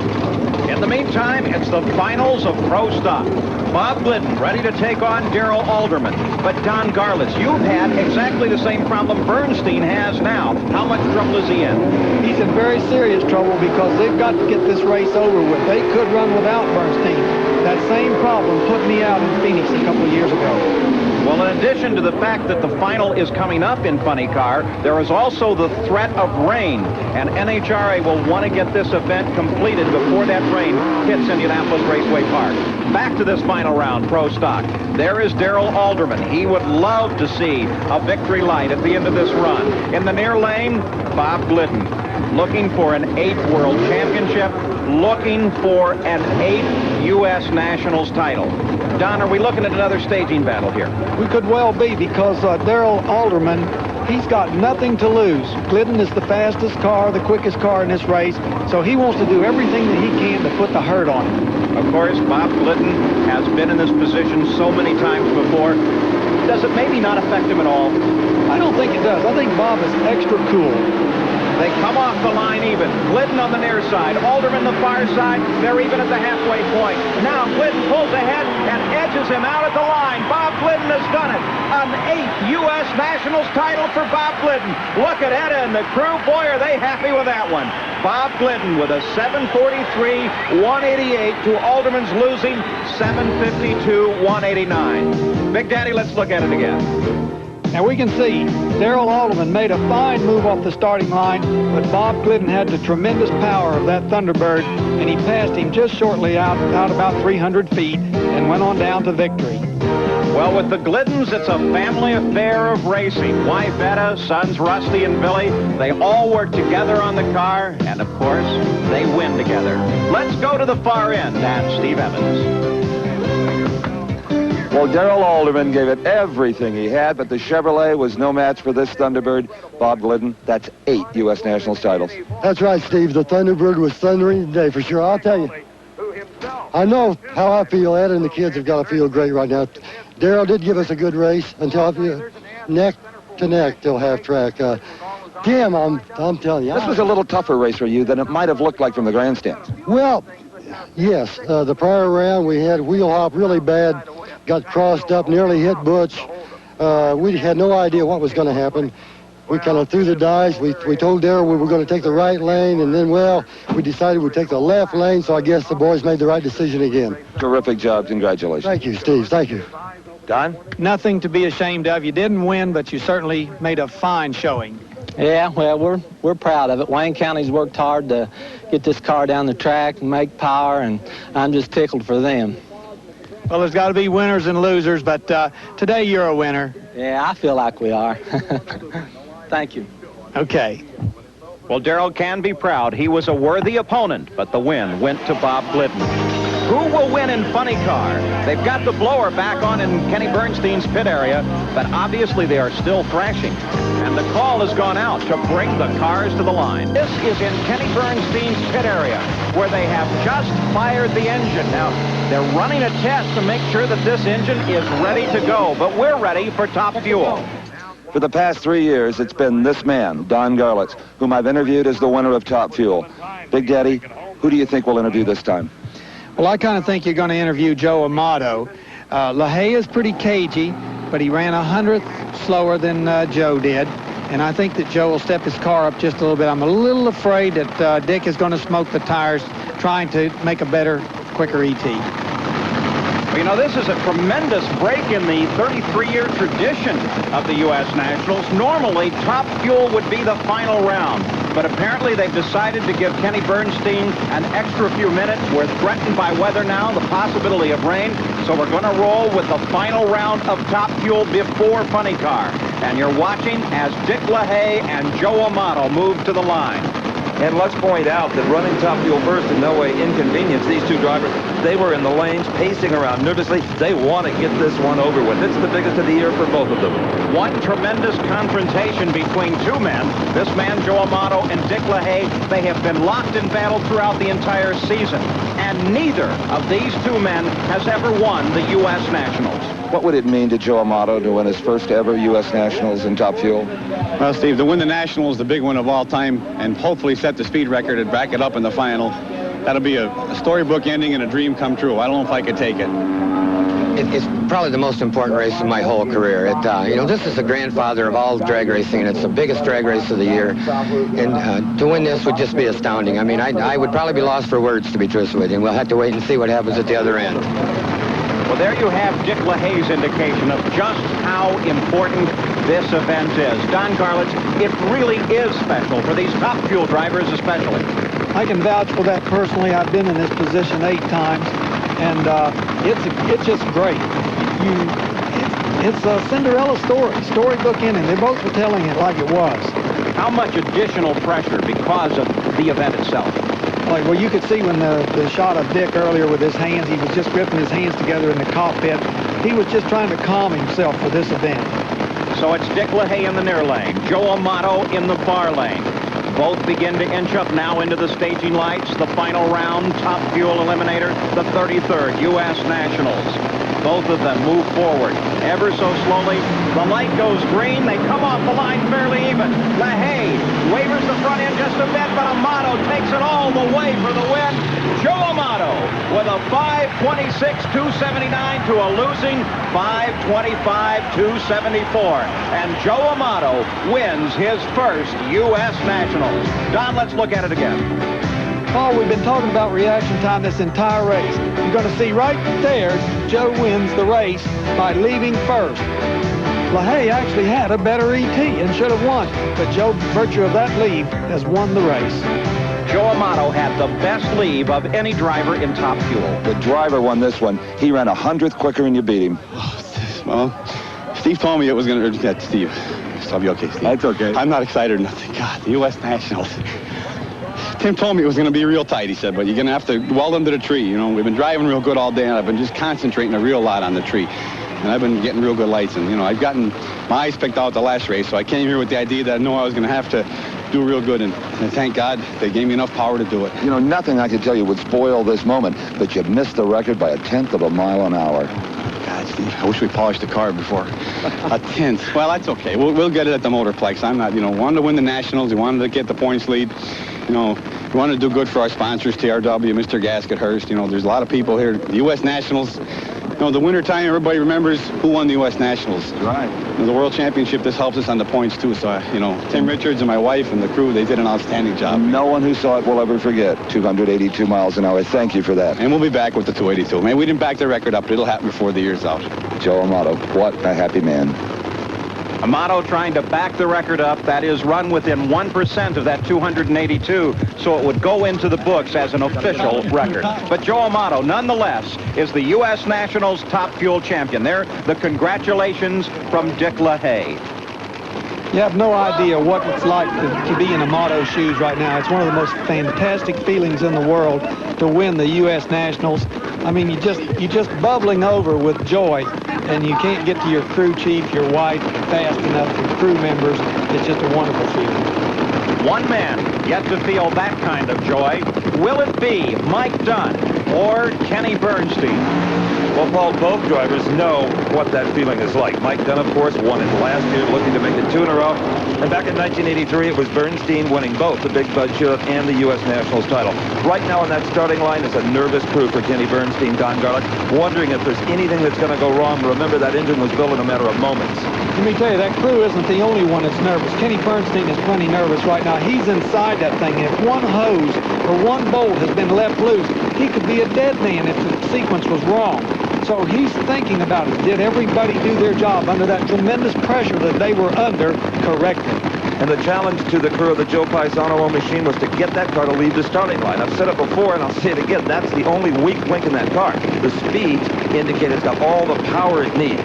In the meantime, it's the finals of Pro Stock. Bob Glidden ready to take on Darrell Alderman. But Don Garlits, you've had exactly the same problem Bernstein has now. How much trouble is he in? He's in very serious trouble because they've got to get this race over with. They could run without Bernstein. That same problem put me out in Phoenix a couple of years ago. Well, in addition to the fact that the final is coming up in Funny Car, there is also the threat of rain, and NHRA will want to get this event completed before that rain hits Indianapolis Raceway Park. Back to this final round, Pro Stock. There is Darrell Alderman. He would love to see a victory light at the end of this run. In the near lane, Bob Glidden, looking for an 8th World Championship, looking for an 8th U.S. Nationals title. Don, are we looking at another staging battle here? We could well be because Darrell Alderman, he's got nothing to lose. Glidden is the fastest car, the quickest car in this race, so he wants to do everything that he can to put the hurt on him. Of course, Bob Glidden has been in this position so many times before. Does it maybe not affect him at all? I don't think it does. I think Bob is extra cool. They come off the line even. Glidden on the near side. Alderman the far side. They're even at the halfway point. Now Glidden pulls ahead and edges him out at the line. Bob Glidden has done it. An 8th U.S. Nationals title for Bob Glidden. Look at Etta and the crew. Boy, are they happy with that one. Bob Glidden with a 743-188 to Alderman's losing 752-189. Big Daddy, let's look at it again. Now we can see Darrell Alderman made a fine move off the starting line, but Bob Glidden had the tremendous power of that Thunderbird, and he passed him just shortly out about 300 feet and went on down to victory. Well, with the Gliddens, it's a family affair of racing. Wife Etta, sons Rusty and Billy, they all work together on the car, and of course, they win together. Let's go to the far end and Steve Evans. Well, Darrell Alderman gave it everything he had, but the Chevrolet was no match for this Thunderbird. Bob Glidden, that's 8 U.S. Nationals titles. That's right, Steve. The Thunderbird was thundering today, for sure. I'll tell you. I know how I feel. Ed and the kids have got to feel great right now. Darrell did give us a good race until neck to neck till half track. Damn, I'm telling you. This was a little tougher race for you than it might have looked like from the grandstands. Well, yes. The prior round, we had wheel hop really bad. Got crossed up, nearly hit Butch. We had no idea what was going to happen. We kind of threw the dice. We told Darrell we were going to take the right lane, and then, well, we decided we'd take the left lane, so I guess the boys made the right decision again. Terrific job. Congratulations. Thank you, Steve. Thank you. Don? Nothing to be ashamed of. You didn't win, but you certainly made a fine showing. Yeah, well, we're proud of it. Wayne County's worked hard to get this car down the track and make power, and I'm just tickled for them. Well, there's got to be winners and losers, but today you're a winner. Yeah, I feel like we are. Thank you. Okay. Well, Darrell can be proud. He was a worthy opponent, but the win went to Bob Glidden. Who will win in Funny Car? They've got the blower back on in Kenny Bernstein's pit area, but obviously they are still thrashing. And the call has gone out to bring the cars to the line. This is in Kenny Bernstein's pit area, where they have just fired the engine. Now, they're running a test to make sure that this engine is ready to go, but we're ready for Top Fuel. For the past 3 years, it's been this man, Don Garlits, whom I've interviewed as the winner of Top Fuel. Big Daddy, Who do you think we'll interview this time? Well, I kind of think you're going to interview Joe Amato. LaHaye is pretty cagey, but he ran 100th slower than Joe did. And I think that Joe will step his car up just a little bit. I'm a little afraid that Dick is going to smoke the tires trying to make a better, quicker ET. Well, you know, this is a tremendous break in the 33-year tradition of the U.S. Nationals. Normally, Top Fuel would be the final round. But apparently they've decided to give Kenny Bernstein an extra few minutes. We're threatened by weather now, the possibility of rain. So we're going to roll with the final round of Top Fuel before Funny Car. And you're watching as Dick LaHaye and Joe Amato move to the line. And let's point out that running Top Fuel first in no way inconvenienced these two drivers. They were in the lanes, pacing around nervously. They want to get this one over with. It's the biggest of the year for both of them. One tremendous confrontation between two men. This man, Joe Amato, and Dick LaHaye, they have been locked in battle throughout the entire season. And neither of these two men has ever won the U.S. Nationals. What would it mean to Joe Amato to win his first ever U.S. Nationals in Top Fuel? Well, Steve, to win the Nationals, the big one of all time, and hopefully set the speed record and back it up in the final, that'll be a storybook ending and a dream come true. I don't know if I could take it. It's probably the most important race of my whole career. You know, this is the grandfather of all drag racing, and it's the biggest drag race of the year. And to win this would just be astounding. I mean, I would probably be lost for words, to be truthful with you, and we'll have to wait and see what happens at the other end. Well, there you have Dick LaHaye's indication of just how important this event is. Don Garlits, it really is special for these Top Fuel drivers especially. I can vouch for that personally. I've been in this position 8 times, and it's just great. It's a Cinderella storybook ending. They both were telling it like it was. How much additional pressure because of the event itself? Like, well, you could see when the shot of Dick earlier with his hands, he was just gripping his hands together in the cockpit. He was just trying to calm himself for this event. So it's Dick LaHaye in the near lane, Joe Amato in the far lane. Both begin to inch up now into the staging lights. The final round, Top Fuel Eliminator, the 33rd U.S. Nationals. Both of them move forward ever so slowly. The light goes green. They come off the line fairly even. LaHaye wavers the front end just a bit, but Amato takes it all the way for the win. Joe Amato with a 5:26.279 to a losing 5:25.274. And Joe Amato wins his first U.S. Nationals. Don, let's look at it again. Paul, we've been talking about reaction time this entire race. You're going to see right there, Joe wins the race by leaving first. LaHaye actually had a better ET and should have won, but Joe, virtue of that leave, has won the race. Joe Amato had the best leave of any driver in Top Fuel. The driver won this one. He ran 100th quicker and you beat him. Well, Steve told me it was going to... Steve, I'll be okay, Steve. That's okay. I'm not excited or nothing. God, the U.S. Nationals. Tim told me it was going to be real tight, he said, but you're going to have to weld them to the tree. You know, we've been driving real good all day, and I've been just concentrating a real lot on the tree. And I've been getting real good lights, and, you know, I've gotten my eyes picked out the last race, so I came here with the idea that I know I was going to have to do real good, and thank God they gave me enough power to do it. You know, nothing I could tell you would spoil this moment, but you missed the record by 1/10 of a mile an hour. God, Steve, I wish we polished the car before. 1/10. Well, that's okay. We'll get it at the Motorplex. I'm not, you know, wanted to win the Nationals. We wanted to get the points lead. You know, we wanted to do good for our sponsors, TRW, Mr. Gasket, Hearst. You know, there's a lot of people here. The U.S. Nationals, you know, the wintertime, everybody remembers who won the U.S. Nationals. Right. You know, the World Championship, this helps us on the points, too. So, you know, Tim Richards and my wife and the crew, they did an outstanding job. No one who saw it will ever forget 282 miles an hour. Thank you for that. And we'll be back with the 282. Man, we didn't back the record up, but it'll happen before the year's out. Joe Amato, what a happy man. Amato trying to back the record up. That is run within 1% of that 282, so it would go into the books as an official record. But Joe Amato, nonetheless, is the U.S. Nationals Top Fuel champion. There, the congratulations from Dick LaHaye. You have no idea what it's like to be in Amato's shoes right now. It's one of the most fantastic feelings in the world to win the U.S. Nationals. I mean, you're just bubbling over with joy, and you can't get to your crew chief, your wife, fast enough, your crew members. It's just a wonderful feeling. One man yet to feel that kind of joy. Will it be Mike Dunn or Kenny Bernstein? Well, Paul, both drivers know what that feeling is like. Mike Dunn, of course, won it last year, looking to make it 2 in a row. And back in 1983, it was Bernstein winning both the Big Bud Chute and the U.S. Nationals title. Right now in that starting line is a nervous crew for Kenny Bernstein, Don Garlits, wondering if there's anything that's going to go wrong. Remember, that engine was built in a matter of moments. Let me tell you, that crew isn't the only one that's nervous. Kenny Bernstein is plenty nervous right now. He's inside that thing. If one hose or one bolt has been left loose, he could be a dead man if the sequence was wrong. So he's thinking about it. Did everybody do their job under that tremendous pressure that they were under correctly? And the challenge to the crew of the Joe Paisano machine was to get that car to leave the starting line. I've said it before, and I'll say it again. That's the only weak link in that car. The speeds indicate it's got all the power it needs.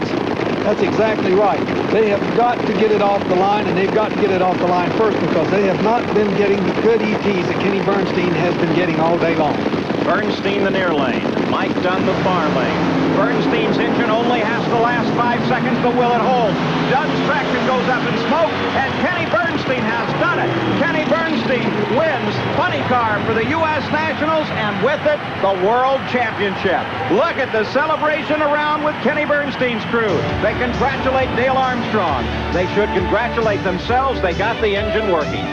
That's exactly right. They have got to get it off the line, and they've got to get it off the line first because they have not been getting the good EPs that Kenny Bernstein has been getting all day long. Bernstein the near lane, Mike Dunn the far lane. Bernstein's engine only has to last 5 seconds, but will it hold? Dunn's traction goes up in smoke, and Kenny Bernstein has done it. Kenny Bernstein wins funny car for the U.S. Nationals, and with it, the World Championship. Look at the celebration around with Kenny Bernstein's crew. They congratulate Dale Armstrong. They should congratulate themselves. They got the engine working.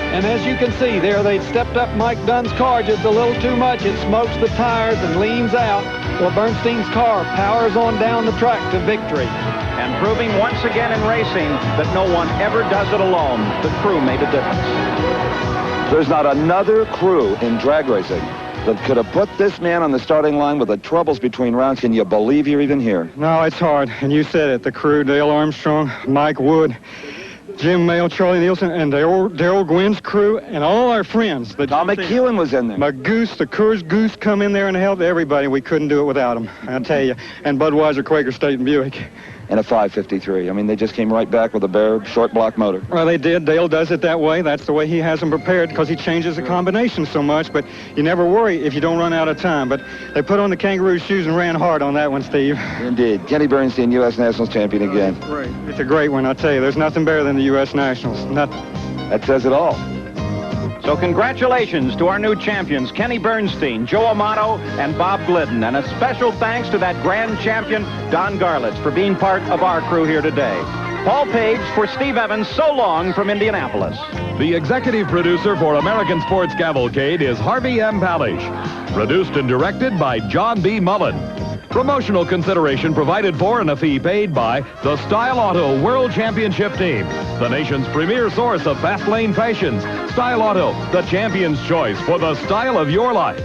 And as you can see there, they've stepped up Mike Dunn's car just a little too much. It smokes the tires and leans out. Well, Bernstein's car powers on down the track to victory. And proving once again in racing that no one ever does it alone. The crew made a difference. There's not another crew in drag racing that could have put this man on the starting line with the troubles between rounds. Can you believe you're even here? No, it's hard. And you said it. The crew, Dale Armstrong, Mike Wood, Jim Mayle, Charlie Nielsen, and Darrell Gwynn's crew, and all our friends. Tom McEwen was in there. Magoosh, the Coors Goose come in there and helped everybody. We couldn't do it without them, I'll tell you. And Budweiser, Quaker State, and Buick. And a 553. I mean, they just came right back with a bare short block motor. Well, they did. Dale does it that way. That's the way he has them prepared because he changes the combination so much. But you never worry if you don't run out of time. But they put on the kangaroo shoes and ran hard on that one, Steve. Indeed. Kenny Bernstein, U.S. Nationals champion again. Great. It's a great one, I'll tell you. There's nothing better than the U.S. Nationals. Nothing. That says it all. So congratulations to our new champions, Kenny Bernstein, Joe Amato, and Bob Glidden. And a special thanks to that grand champion, Don Garlits, for being part of our crew here today. Paul Page for Steve Evans, so long from Indianapolis. The executive producer for American Sports Cavalcade is Harvey M. Palish. Produced and directed by John B. Mullen. Promotional consideration provided for and a fee paid by the Style Auto World Championship Team, the nation's premier source of fast lane fashions. Style Auto, the champion's choice for the style of your life.